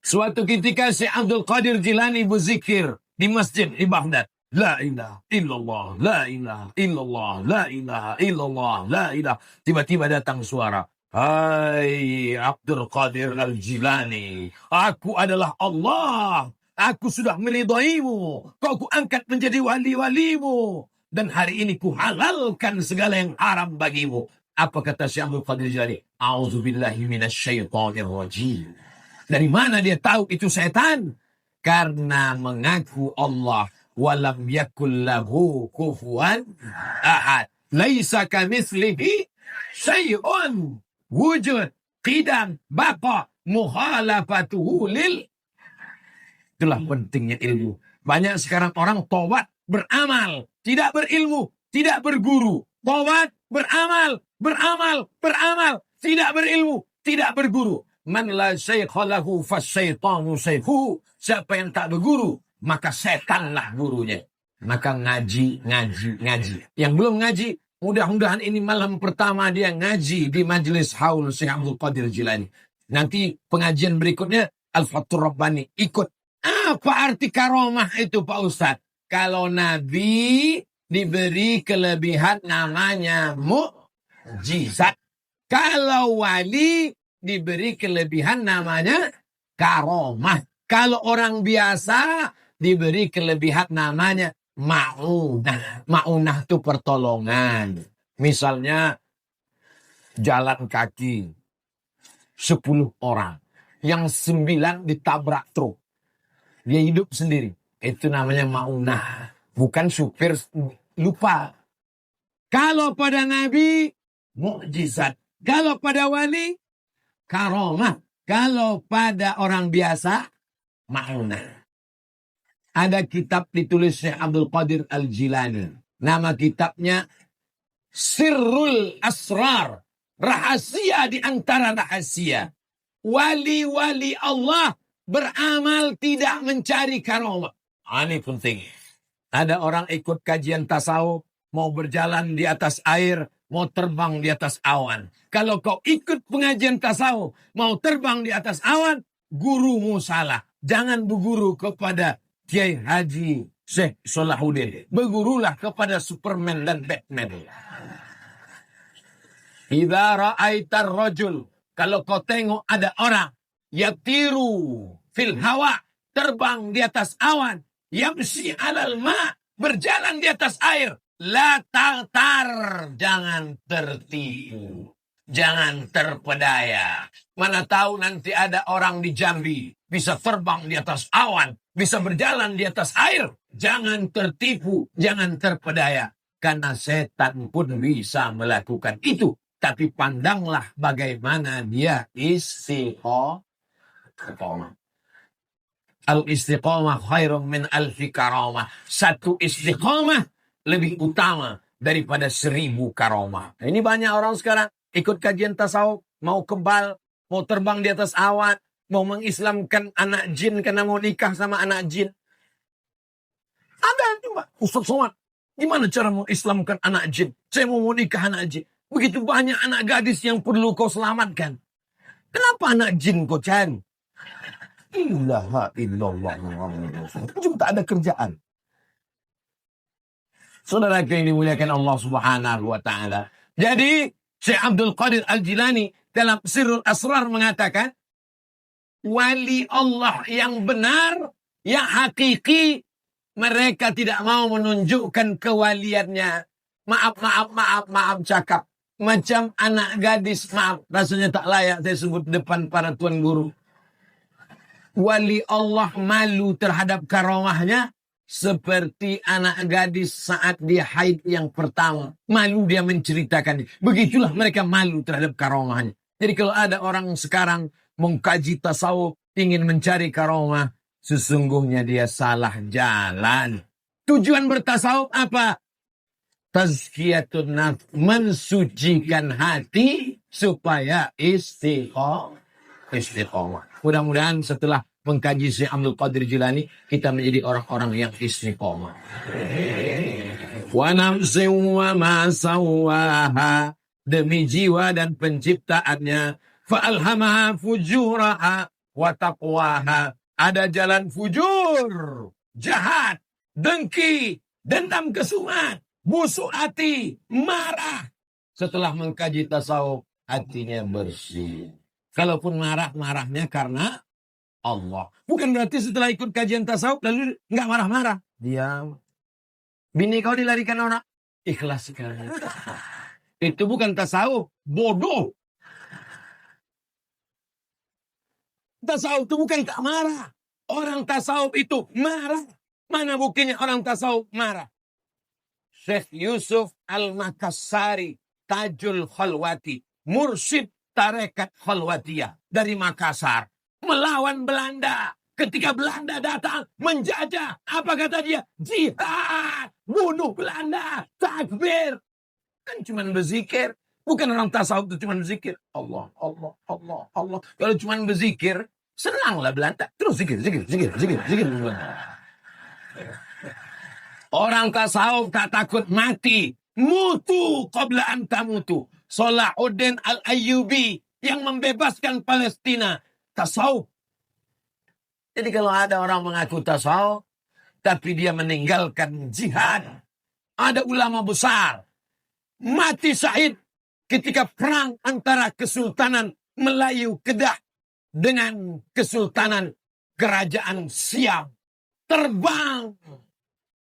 Suatu ketika Syekh Abdul Qadir Jilani berzikir di masjid di Baghdad. La ilaha illallah, la ilaha illallah, la ilaha illallah, la ilaha. Tiba-tiba datang suara. Hai Abdul Qadir Al-Jilani, aku adalah Allah. Aku sudah meridaimu. Kau kuangkat menjadi wali-walimu. Dan hari ini kuhalalkan segala yang haram bagimu. Apa kata Syekh Abdul Qadir Jilani? A'udzubillahi minasyaitonir rajim. Dari mana dia tahu itu setan? Karena mengaku Allah. Walam yakul lahu kufuwan ahad. Laisa kamitslihi syai'un. Wujud, qidam, baqa, mukhalafatuhu lil. Itulah pentingnya ilmu. Banyak sekarang orang tobat beramal, tidak berilmu, tidak berguru. Tobat beramal, beramal, tidak berilmu, tidak berguru. Man la syaikha lahu fasyaitanu syaikhu. Siapa yang tak berguru, maka setanlah gurunya. Maka ngaji. Yang belum ngaji, mudah-mudahan ini malam pertama dia ngaji di majelis haul Syekh Abdul Qadir Jilani. Nanti pengajian berikutnya Al-Fathur Rabbani ikut. Apa arti karomah itu Pak Ustadz? Kalau Nabi diberi kelebihan namanya mukjizat. Kalau wali diberi kelebihan namanya karomah. Kalau orang biasa diberi kelebihan namanya ma'unah. Ma'unah itu pertolongan. Misalnya jalan kaki 10 orang. Yang 9 ditabrak truk. Dia hidup sendiri. Itu namanya ma'unah. Bukan supir lupa. Kalau pada Nabi, mukjizat. Kalau pada wali, karomah. Kalau pada orang biasa, ma'unah. Ada kitab ditulis Syekh Abdul Qadir Al-Jilani. Nama kitabnya Sirrul Asrar. Rahasia di antara rahasia. Wali-wali Allah beramal tidak mencari karomah. Ini penting. Ada orang ikut kajian tasawuf, mau berjalan di atas air, mau terbang di atas awan. Kalau kau ikut pengajian tasawuf, mau terbang di atas awan, gurumu salah. Jangan berguru kepada Kiai Haji Syekh Salahuddin. Bergurulah kepada Superman dan Batman. Idza ra'aitar rajul, kalau kau tengok ada orang yatiru fil hawa, terbang di atas awan, yamsi alal ma, berjalan di atas air, la tartar, jangan tertipu, jangan terpedaya. Mana tahu nanti ada orang di Jambi bisa terbang di atas awan, bisa berjalan di atas air. Jangan tertipu, jangan terpedaya, karena setan pun bisa melakukan itu. Tapi pandanglah bagaimana dia istiqomah. Al-istiqomah khairun min alfi karamah. Satu istiqomah lebih utama daripada 1000 karamah. Nah, ini banyak orang sekarang ikut kajian tasawuf, mau kebal, mau terbang di atas awan, mau mengislamkan anak jin karena mau nikah sama anak jin. Ada cuma Ustaz Somad, gimana cara mengislamkan anak jin? Saya mau nikah anak jin. Begitu banyak anak gadis yang perlu kau selamatkan. Kenapa anak jin kau cari? Ilaha illallah. Cuma tak ada kerjaan. Saudara yang dimuliakan Allah Subhanahu wa taala. Jadi Syekh Abdul Qadir Al-Jilani dalam Sirrul Asrar mengatakan, wali Allah yang benar, yang hakiki, mereka tidak mau menunjukkan kewaliannya. Maaf cakap. Macam anak gadis, maaf, rasanya tak layak saya sebut depan para tuan guru. Wali Allah malu terhadap karamahnya seperti anak gadis saat dia haid yang pertama. Malu dia menceritakan. Begitulah mereka malu terhadap karamahnya. Jadi kalau ada orang sekarang mengkaji tasawuf, ingin mencari karamah, sesungguhnya dia salah jalan. Tujuan bertasawuf apa? Tazkiyatun nafs, mensucikan hati supaya istiqomah. Mudah-mudahan setelah mengkaji Syekh Abdul Qadir Jilani, kita menjadi orang-orang yang istiqomah. Wa nafsin wa ma sawaha, demi jiwa dan penciptaannya. Fa alhamaha fujuraha wa taqwaha, ada jalan fujur, jahat, dengki, dendam kesumat, busuk hati, marah. Setelah mengkaji tasawuf, hatinya bersih. Kalaupun marah, marahnya karena Allah. Bukan berarti setelah ikut kajian tasawuf lalu nggak marah-marah. Diam. Bini kau dilarikan orang, ikhlaskan. Itu bukan tasawuf, bodoh. Tasawuf itu bukan tak marah. Orang tasawuf itu marah. Mana buktinya orang tasawuf marah? Syekh Yusuf Al-Makassari, Tajul Khalwati, mursyid tarekat Khalwatiyah dari Makassar, melawan Belanda. Ketika Belanda datang menjajah, apa kata dia? Jihad, bunuh Belanda, takbir. Kan cuma berzikir. Bukan orang tasawuf itu cuma berzikir. Allah, Allah, Allah, Allah. Kalau cuma berzikir, senanglah Belanda. Terus zikir. Orang tasawuf tak takut mati. Mutu qabla an tamutu. Salahuddin Al-Ayyubi yang membebaskan Palestina. Tasawuf. Jadi kalau ada orang mengaku tasawuf, tapi dia meninggalkan jihad. Ada ulama besar mati syahid ketika perang antara Kesultanan Melayu Kedah dengan Kesultanan Kerajaan Siam. Terbang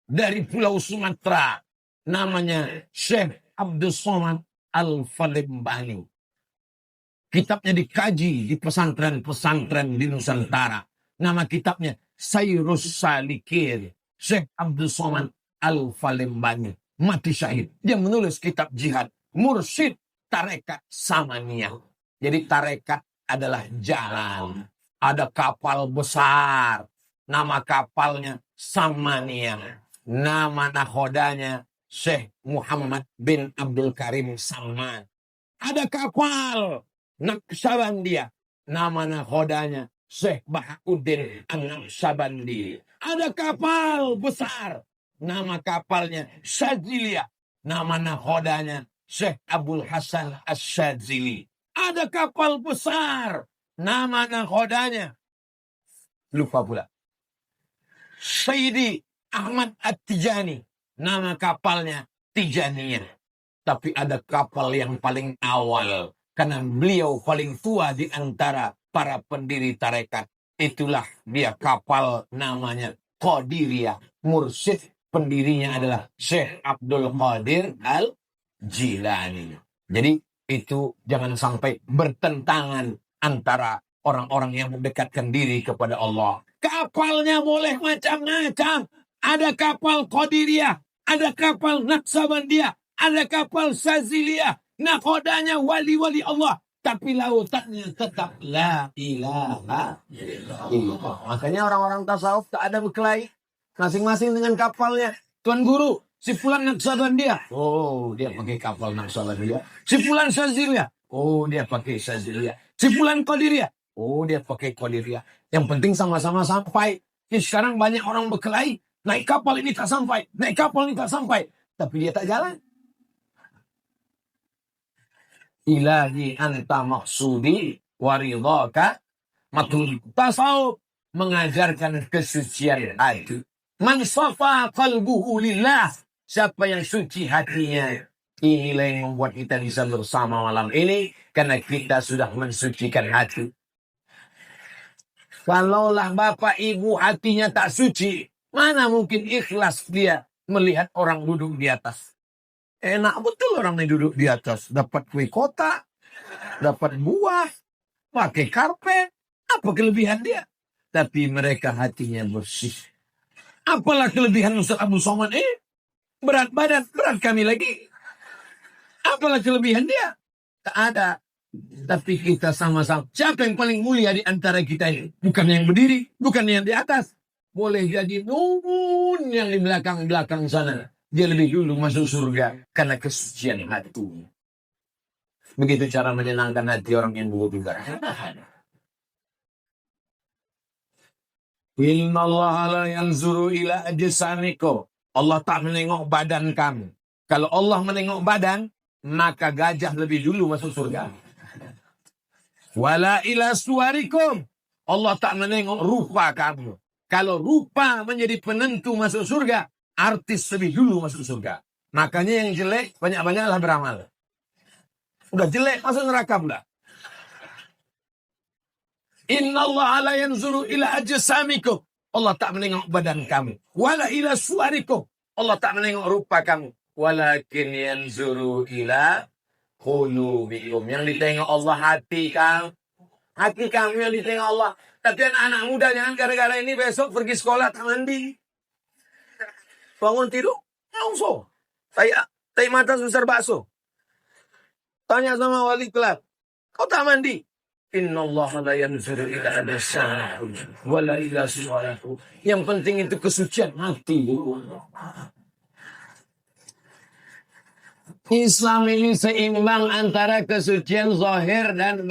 dari Pulau Sumatera, namanya Syekh Abdul Somad Al-Falembani. Kitabnya dikaji di pesantren-pesantren di Nusantara. Nama kitabnya Sayrus Salikir. Syekh Abdul Somad Al-Falembani mati syahid. Dia menulis kitab jihad, mursyid tarekat Samaniyah. Jadi tarekat adalah jalan. Ada kapal besar, nama kapalnya Samaniyah. Nama nahodanya Syekh Muhammad bin Abdul Karim Salman. Ada kapal Naqsyabandiyah, nama nahodanya Syekh Bahauddin An-Naqsyabandi. Ada kapal besar, nama kapalnya Syadziliyah, nama nahodanya Syekh Abdul Hasan Asyadzili. Ada kapal besar. Nama nakhodanya lupa pula. Sayyidi Ahmad At-Tijani. Nama kapalnya Tijaniyah. Tapi ada kapal yang paling awal. Karena beliau paling tua di antara para pendiri tarekat. Itulah dia kapal namanya Qadiriyah. Mursyid pendirinya adalah Syekh Abdul Qadir Al-Jilani. Jadi itu jangan sampai bertentangan antara orang-orang yang mendekatkan diri kepada Allah. Kapalnya boleh macam-macam. Ada kapal Qadiriyah, ada kapal Naqsabandiyah, ada kapal Saziliyah. Nakhodanya wali-wali Allah. Tapi lautannya tetap la ilaha illallah. Makanya orang-orang tasawuf tak ada berkelahi. Masing-masing dengan kapalnya. Tuan Guru, si fulan Naqsabandiyah. Oh, dia pakai kapal Naqsabandiyah. Si fulan Saziliyah. Oh, dia pakai Saziliyah. Si fulan Qadiriyah. Oh, dia pakai Qadiriyah. Yang penting sama-sama sampai. Ya, sekarang banyak orang berkelahi. Naik kapal ini tak sampai. Naik kapal ini tak sampai. Tapi dia tak jalan. Ilahi anta maksudi waridhaka matlub. Tasawuf mengajarkan kesucian hati. Man safa qalbuhu lillah. Siapa yang suci hatinya. Inilah yang membuat kita bisa bersama malam ini. Karena kita sudah mensucikan hati. Kalaulah bapak ibu hatinya tak suci. Mana mungkin ikhlas dia melihat orang duduk di atas. Enak betul orang yang duduk di atas. Dapat kue kotak. Dapat buah. Pakai karpet. Apa kelebihan dia? Tapi mereka hatinya bersih. Apalah kelebihan Ustaz Abdul Somad? Berat badan. Berat kami lagi. Apalah kelebihan dia? Tak ada. Tapi kita sama-sama. Siapa yang paling mulia di antara kita ini? Bukan yang berdiri. Bukan yang di atas. Boleh jadi nun yang di belakang-belakang sana. Dia lebih dulu masuk surga karena kesucian hati. Begitu cara menyenangkan hati orang yang dulu juga. Inna Allah la yanzuru ila ajsamikum. Allah tak menengok badan kamu. Kalau Allah menengok badan, maka gajah lebih dulu masuk surga. Wala ila suwarikum. Allah tak menengok rupa kamu. Kalau rupa menjadi penentu masuk surga, artis lebih dulu masuk surga. Makanya yang jelek, banyak-banyaklah beramal. Udah jelek, masuk neraka pula. Inna Allah la yanzuru ila ajsamikum. Allah tak menengok badan kamu. Wala ila suwarikum. Allah tak menengok rupa kamu. Walakin yanzuru ila qulubikum. Yang ditengok Allah hati kamu. Hati kamu yang ditengok Allah. Tapi anak-anak muda jangan gara-gara ini besok pergi sekolah tak mandi. Bangun tidur, langsung. Tai mata sebesar bakso. Tanya sama wali kelas. Kau tak mandi? Inna Allah la yanzuru ila ajsamikum wala ila suwarikum. Yang penting itu kesucian hati. Islam ini seimbang antara kesucian zahir dan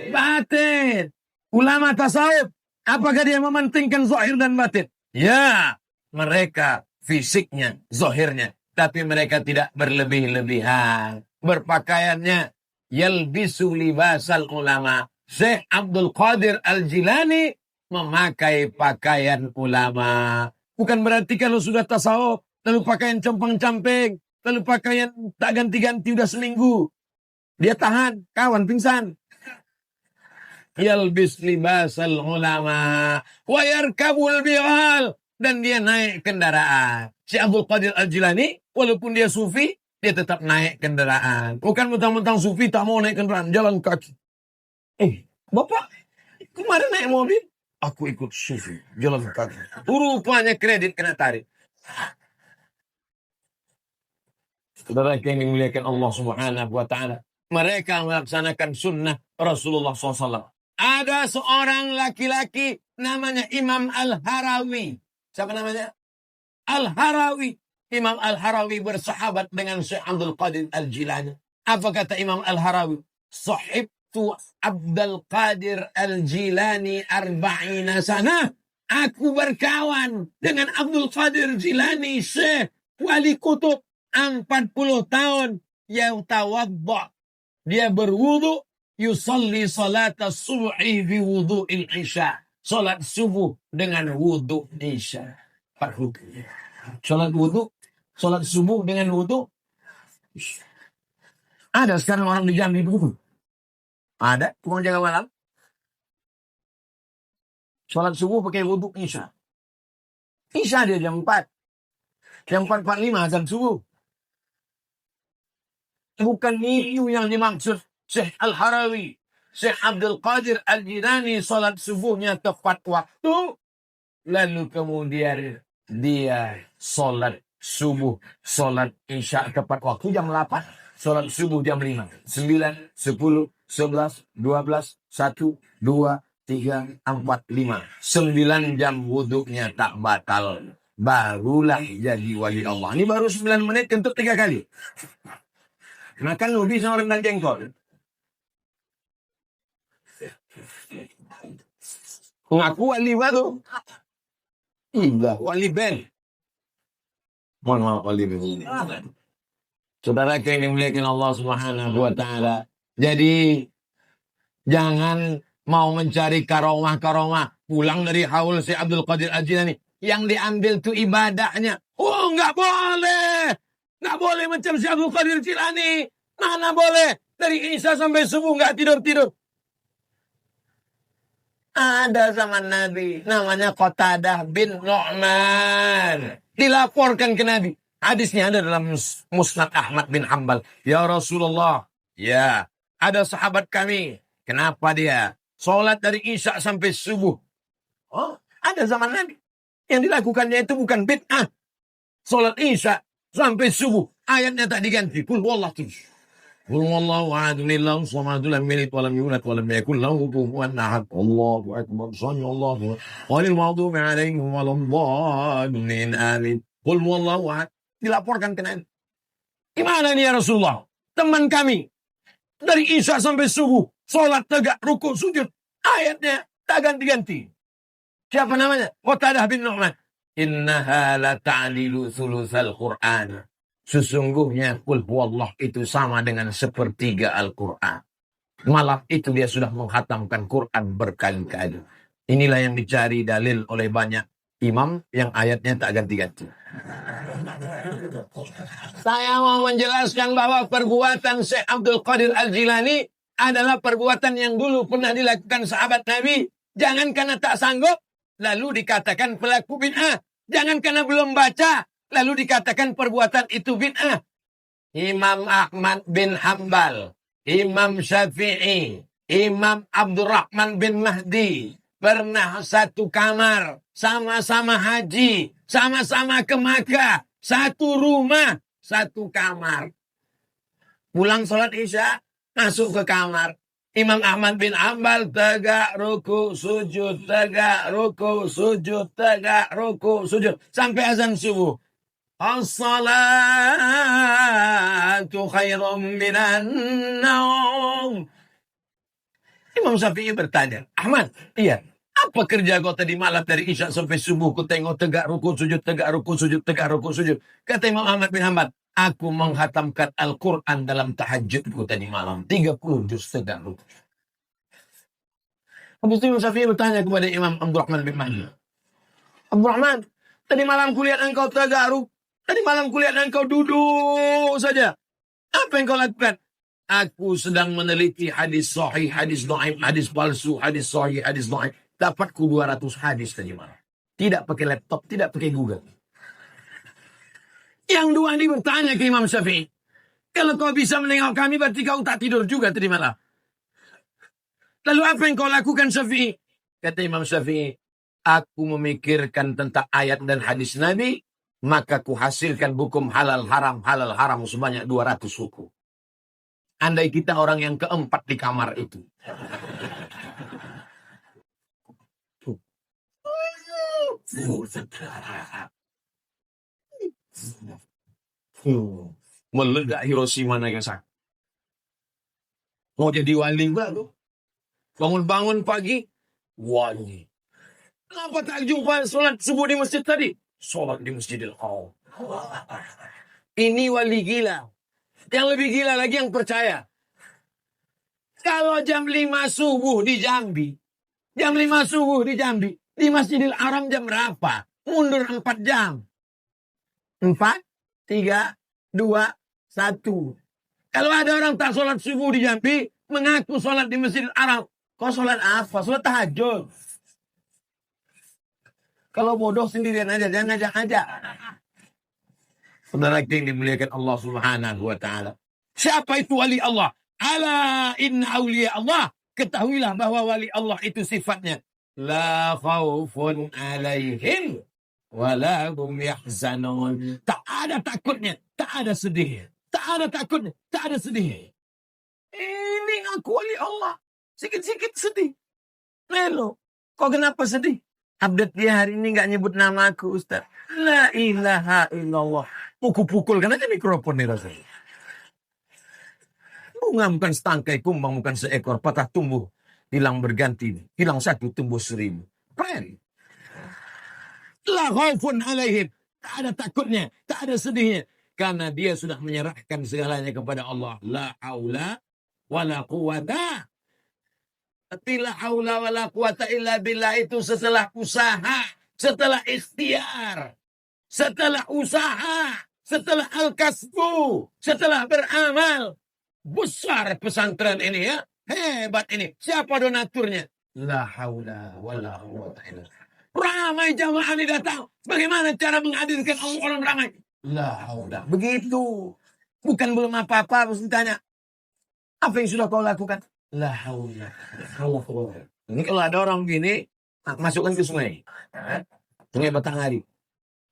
batin. Ulama tasawuf, apakah dia mementingkan zahir dan batin? Ya, mereka fisiknya, zahirnya. Tapi mereka tidak berlebih-lebihan. Berpakaiannya, yalbisu libasal ulama. Syekh Abdul Qadir Al-Jilani memakai pakaian ulama. Bukan berarti kalau sudah tasawuf, lalu pakaian compang-camping, lalu pakaian tak ganti-ganti udah seminggu. Dia tahan, kawan pingsan. Yalbis libasal ulama wa yarkabul bighal, dan dia naik kendaraan. Syekh Abdul Qadir Al-Jilani walaupun dia sufi, dia tetap naik kendaraan. Bukan mentang-mentang sufi tak mau naik kendaraan, jalan kaki. Bapak kemarin naik mobil, aku ikut sufi, jalan kaki. Rupanya kredit kena tarik. Saudara yang dimuliakan Allah Subhanahu wa taala, mereka melaksanakan sunnah Rasulullah SAW. Ada seorang laki-laki namanya Imam Al-Harawi. Siapa namanya? Al-Harawi. Imam Al-Harawi bersahabat dengan Syekh Abdul Qadir Al-Jilani. Apa kata Imam Al-Harawi? Sahibtu Abdul Qadir Al-Jilani arba'ina sana. Aku berkawan dengan Abdul Qadir Jilani, Syekh Wali Kutub 40 tahun. yatawadda. Dia berwudu, yusalli salat subhi fi wudu'il isya. Salat subuh dengan wudu isya. Salat wudu, salat subuh dengan wudu. Ada sekarang orang di Jambi begitu. Ada tukang jaga malam. Salat subuh pakai wudu isya. Isya dia jam 4. Jam 4.45 azan subuh. Bukan itu yang dimaksud Syekh Al-Harawi. Syekh Abdul Qadir Al-Jilani salat subuhnya tepat waktu. Lalu kemudian dia salat subuh, salat isya tepat waktu jam 8. Salat subuh jam 5. 9, 10, 11, 12, 1, 2, 3, 4, 5. 9 jam wuduknya tak batal. Barulah jadi wali Allah. Ini baru 9 menit kentut 3 kali. Makan ubi sama rendang jengkol. Ngaku wali baru. Iya, wali Ben. Mohon maaf wali Ben. Saudara yang dimuliakan Allah Subhanahu wa taala. Jadi jangan mau mencari karomah-karomah pulang dari haul Syekh Abdul Qadir Al-Jilani yang diambil tuh ibadahnya. Oh, enggak boleh. Enggak boleh macam Syekh Abdul Qadir Al-Jilani. Mana boleh dari isya sampai subuh enggak tidur-tidur. Ada zaman Nabi, namanya Qatadah bin Nu'man. Dilaporkan ke Nabi. Hadisnya ada dalam Musnad Ahmad bin Hanbal. Ya Rasulullah, ya, ada sahabat kami. Kenapa dia sholat dari isya sampai subuh? Oh, ada zaman Nabi. Yang dilakukannya itu bukan bid'ah. Sholat isya sampai subuh. Ayatnya tak diganti. Qul wallah terus. Qul wallahu ahad lillahu samad lam yalid wa lam yulad wa lam yakul lahu kufuwan ahad. Allahu akbar. Sallallahu alaihi maghdubi alaihim waladdallin. Amin. Qul wallahu ahad. Dilaporkan ke Nabi. Gimana nih ya Rasulullah? Teman kami dari isya sampai subuh salat tegak rukuk sujud. Ayatnya tak ganti-ganti. Siapa namanya? Qatadah bin Nu'man. Innaha la ta'dilu thulutsal Qur'an. Sesungguhnya qul huwallah itu sama dengan sepertiga Al-Quran. Malam itu dia sudah menghatamkan Quran berkali-kali. Inilah yang dicari dalil oleh banyak imam yang ayatnya tak ganti-ganti. Saya mau menjelaskan bahwa perbuatan Syekh Abdul Qadir Al-Jilani adalah perbuatan yang dulu pernah dilakukan sahabat Nabi. Jangan karena tak sanggup, lalu dikatakan pelaku bid'ah. Jangan karena belum baca, lalu dikatakan perbuatan itu bid'ah. Imam Ahmad bin Hanbal, Imam Syafi'i, Imam Abdurrahman bin Mahdi pernah satu kamar, sama-sama haji, sama-sama ke Makkah, satu rumah, satu kamar. Pulang sholat isya, masuk ke kamar. Imam Ahmad bin Hanbal tegak ruku sujud, tegak ruku sujud, tegak ruku sujud sampai azan subuh. As-salatu khairum minan naum. Imam Syafi'i bertanya, Ahmad, iya, apa kerja kau tadi malam dari isya sampai subuh? Ku tengok tegak ruku sujud, tegak ruku sujud, tegak ruku sujud. Kata Imam Ahmad bin Hanbal, aku menghatamkan Al-Quran dalam tahajudku tadi malam. 30 juz tegak ruku. Habis itu Imam Syafi'i bertanya kepada Imam Abdurrahman bin Mahdi. Abdurrahman, tadi malam kulihat engkau tegak ruku. Tadi malam kulihat engkau duduk saja. Apa yang kau lakukan? Aku sedang meneliti hadis sahih, hadis dhaif, hadis palsu, hadis sahih, hadis dhaif. Dapatku 200 hadis tadi malam. Tidak pakai laptop, tidak pakai Google. Yang dua ini bertanya ke Imam Syafi'i. Kalau kau bisa menengok kami, berarti kau tak tidur juga tadi malam. Lalu apa yang kau lakukan, Syafi'i? Kata Imam Syafi'i, aku memikirkan tentang ayat dan hadis Nabi, maka ku hasilkan hukum halal haram sebanyak 200 hukum. Andai kita orang yang keempat di kamar itu. Meledak Hiroshima Nagasaki. Mau jadi wali baru. Bangun-bangun pagi, wali. Kenapa tak jumpa sholat subuh di masjid tadi? Sholat di Masjidil Haram. Ini wali gila. Yang lebih gila lagi yang percaya. Kalau jam 5 subuh di Jambi, di Masjidil Haram jam berapa? Mundur 4 jam. 4, 3, 2, 1. Kalau ada orang tak sholat subuh di Jambi, mengaku sholat di Masjidil Haram. Kau sholat apa? Sholat tahajud. Kalau bodoh sendirian aja, jangan ngajak-ngajak. Saudara yang dimuliakan Allah Subhanahu wa Ta'ala. Siapa itu wali Allah? Ala inna awliya Allah. Ketahuilah bahwa wali Allah itu sifatnya. La khawfun alaihim. Wala hum yahzanun. Tak ada takutnya. Tak ada sedihnya. Tak ada takutnya. Tak ada sedihnya. Ini aku wali Allah. Sikit-sikit sedih. Melo. Kok kenapa sedih? Update dia hari ini gak nyebut nama aku, Ustaz. La ilaha illallah. Pukul-pukul kan aja mikrofon nih rasanya. Bunga bukan setangkai, kumbang bukan seekor, patah tumbuh, hilang berganti, hilang 1 tumbuh 1000. Keren. La khaufun alaihim. Tak ada takutnya, tak ada sedihnya. Karena dia sudah menyerahkan segalanya kepada Allah. La haula wa la quwata. Tapi la haula wa la quwata illa billah itu setelah usaha, setelah ikhtiar, setelah usaha, setelah al-kasbu, setelah beramal. Besar pesantren ini ya. Hebat ini. Siapa donaturnya? La haula wa la quwata illa billah. Ramai jamaah ini datang. Bagaimana cara menghadirkan orang ramai? La haula. Begitu. Bukan belum apa-apa, harus ditanya. Apa yang sudah kau lakukan? La haula. Ini kalau ada orang gini, masukkan ke sungai. Sungai Batanghari.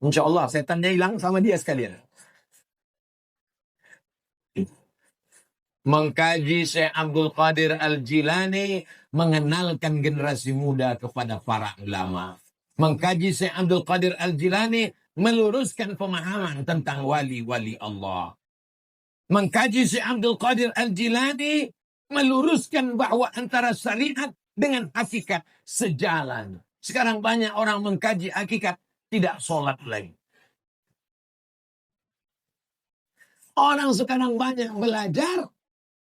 Insya Allah setannya hilang sama dia sekalian. Mengkaji Syekh Abdul Qadir Al-Jilani mengenalkan generasi muda kepada para ulama. Mengkaji Syekh Abdul Qadir Al-Jilani meluruskan pemahaman tentang wali-wali Allah. Mengkaji Syekh Abdul Qadir Al-Jilani meluruskan bahwa antara syariat dengan hakikat sejalan. Sekarang banyak orang mengkaji hakikat, tidak sholat lagi. Orang sekarang banyak belajar,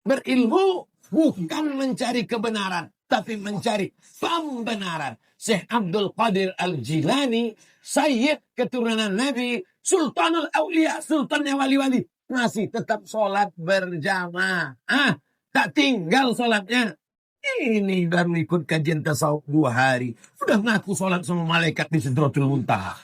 berilmu, bukan mencari kebenaran, tapi mencari pembenaran. Syekh Abdul Qadir Al-Jilani, Sayyid keturunan Nabi, Sultanul Aulia, sultannya wali-wali, masih tetap sholat berjamaah. Tak tinggal sholatnya. Ini baru ikut kajian tasawuf 2 hari. Sudah ngaku sholat sama malaikat di Sidratul Muntaha.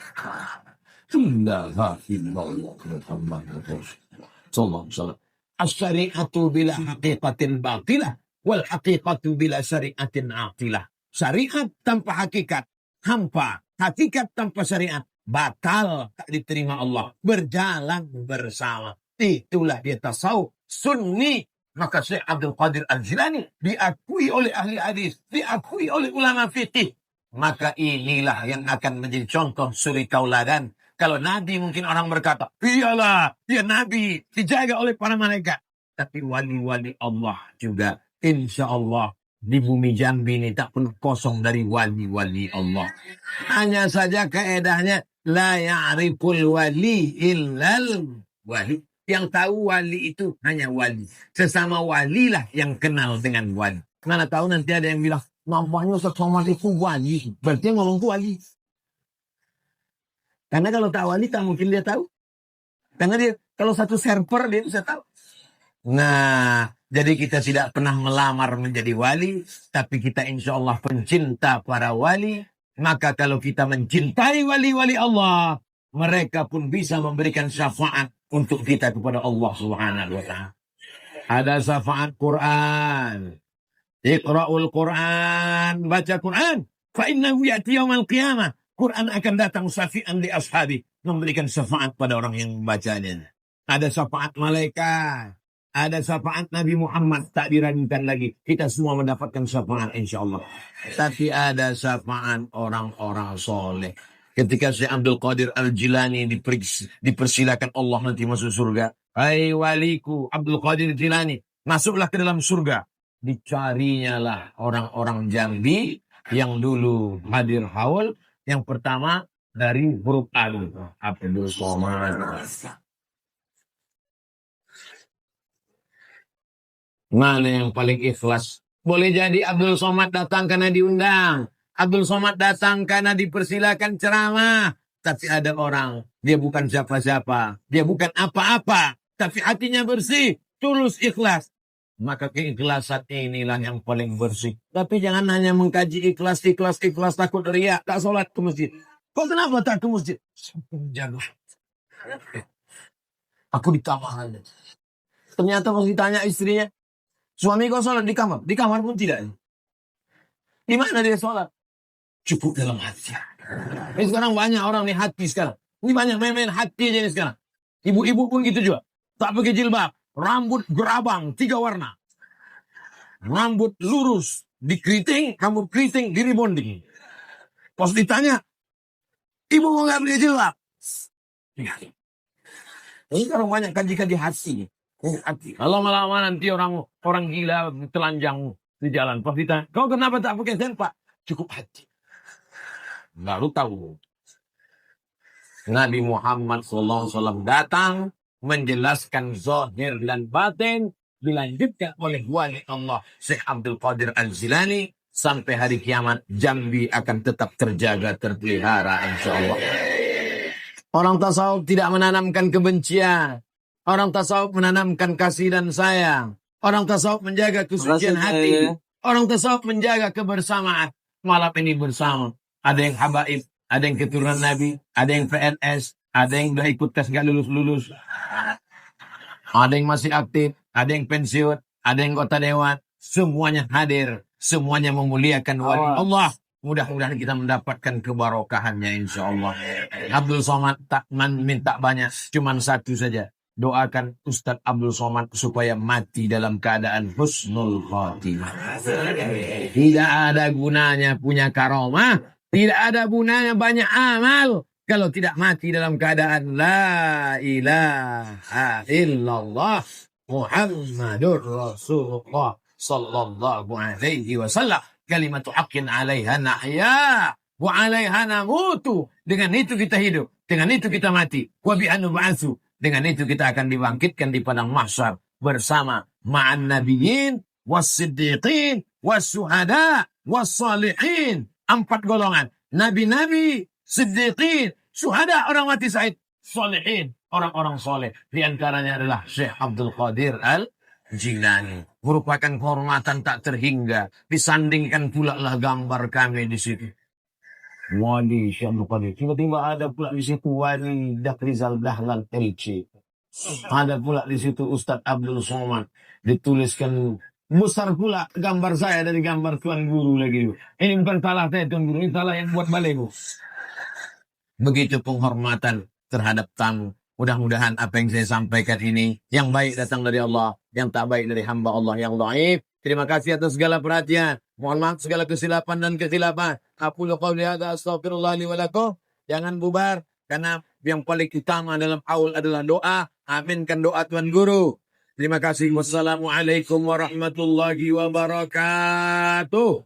As-syari'atu bila haqiqatin batilah. Wal haqiqatu bila syari'atin atilah. Syariat tanpa hakikat hampa. Hakikat tanpa syariat batal, tak diterima Allah. Berjalan bersama. Itulah dia tasawuf sunni. Maka Syekh Abdul Qadir Al-Jilani diakui oleh ahli hadis, diakui oleh ulama fikih. Maka inilah yang akan menjadi contoh suri tauladan. Kalau Nabi mungkin orang berkata, iyalah, dia Nabi, dijaga oleh para malaikat. Tapi wali-wali Allah juga, insya Allah, di bumi Jambi ini tak pernah kosong dari wali-wali Allah. Hanya saja kaedahnya, la ya'riful wali illal wali. Yang tahu wali itu hanya wali. Sesama wali lah yang kenal dengan wali. Mana tahu nanti ada yang bilang, namanya sesama itu wali. Berarti yang ngomong itu wali. Karena kalau tak wali, tak mungkin dia tahu. Karena dia, kalau satu server, dia bisa tahu. Nah, jadi kita tidak pernah melamar menjadi wali. Tapi kita insya Allah pencinta para wali. Maka kalau kita mencintai wali-wali Allah, mereka pun bisa memberikan syafaat untuk kita kepada Allah Subhanahu wa Ta'ala. Ada syafaat Quran. Iqra'ul Quran, baca Quran. Fa innahu ya'ti yaumal qiyamah. Quran akan datang syafi'an li ashabi, memberikan syafaat pada orang yang membacanya. Ada syafaat malaikat, ada syafaat Nabi Muhammad, tak diragukan lagi. Kita semua mendapatkan syafaat insyaallah. Tapi ada syafaat orang-orang soleh. Ketika Syekh Abdul Qadir Al-Jilani dipersilakan Allah nanti masuk surga. Hai waliku Abdul Qadir Al-Jilani, masuklah ke dalam surga. Dicarinya lah orang-orang Jambi yang dulu hadir haul. Yang pertama dari huruf Abdul Somad. Mana yang paling ikhlas? Boleh jadi Abdul Somad datang karena diundang. Abdul Somad datang karena dipersilakan ceramah. Tapi ada orang, dia bukan siapa-siapa. Dia bukan apa-apa. Tapi hatinya bersih, tulus, ikhlas. Maka keikhlasan inilah yang paling bersih. Tapi jangan hanya mengkaji ikhlas, takut riak, tak sholat ke masjid. Kok kenapa tak ke masjid? Jago. Aku ditawar. Ternyata pas ditanya istrinya, suami kau sholat di kamar? Di kamar pun tidak. Di mana dia sholat? Cukup dalam hati. Ini sekarang banyak orang nih hati sekarang. Ini banyak main-main hati aja nih sekarang. Ibu-ibu pun gitu juga. Tak pakai jilbab. Rambut gerabang, 3 warna. Rambut lurus. Dikeriting, rambut keriting, di rebonding. Pas ditanya, ibu mau nggak pakai jilbab? Ini sekarang banyak kaji-kaji hati. Kalau lama-lama nanti orang gila telanjang di jalan. Pas ditanya, kau kenapa tak pakai sempak? Cukup hati. Baru tahu. Nabi Muhammad SAW datang menjelaskan zahir dan batin, dilanjutkan oleh wali Allah Syekh Abdul Qadir Al-Jilani. Sampai hari kiamat Jambi akan tetap terjaga, terpelihara insyaAllah. Orang tasawuf tidak menanamkan kebencian. Orang tasawuf menanamkan kasih dan sayang. Orang tasawuf menjaga kesucian hati. Orang tasawuf menjaga kebersamaan. Malam ini bersama. Ada yang habaib, ada yang keturunan Nabi, ada yang PNS, ada yang udah ikut tes gak lulus-lulus. Ada yang masih aktif, ada yang pensiun, ada yang kota dewan. Semuanya hadir, semuanya memuliakan wali Allah. Mudah-mudahan kita mendapatkan kebarokahannya insyaAllah. Abdul Somad tak minta banyak, cuman satu saja. Doakan Ustadz Abdul Somad supaya mati dalam keadaan husnul khatimah. Tidak ada gunanya punya karomah. Tidak ada gunanya banyak amal kalau tidak mati dalam keadaan la ilaha illallah Muhammadur Rasulullah sallallahu alaihi wasallam. Kalimatu haqqin 'alaiha nahya wa 'alaiha namutu. Dengan itu kita hidup, dengan itu kita mati. Wa bi anub'atsu. Dengan itu kita akan dibangkitkan di padang mahsyar bersama ma'an nabiyyin was-siddiqin was-syuhada was-salihin. 4 golongan. Nabi-nabi, siddiqin, syuhada, orang mati syahid, salihin, orang-orang soleh. Di antaranya adalah Syekh Abdul Qadir Al-Jilani. Merupakan kehormatan tak terhingga. Disandingkan pula lah gambar kami di situ. Wali Syekh Abdul Qadir. Tiba-tiba ada pula di situ Wali Dakrizal Dahlan LC. Ada pula di situ Ustadz Abdul Somad. Dituliskan besar pula gambar saya dari gambar Tuan Guru lagi. Ini bukan salah saya Tuan Guru, ini salah yang buat balaiku. Begitu penghormatan terhadap tamu. Mudah-mudahan apa yang saya sampaikan ini yang baik datang dari Allah, yang tak baik dari hamba Allah yang dhaif. Terima kasih atas segala perhatian. Mohon maaf segala kesilapan dan kekhilafan. Aqulu qouli hadza astaghfirullah li wa lakum. Jangan bubar karena yang paling utama dalam haul adalah doa. Aminkan doa Tuan Guru. Terima kasih. Wassalamualaikum warahmatullahi wabarakatuh.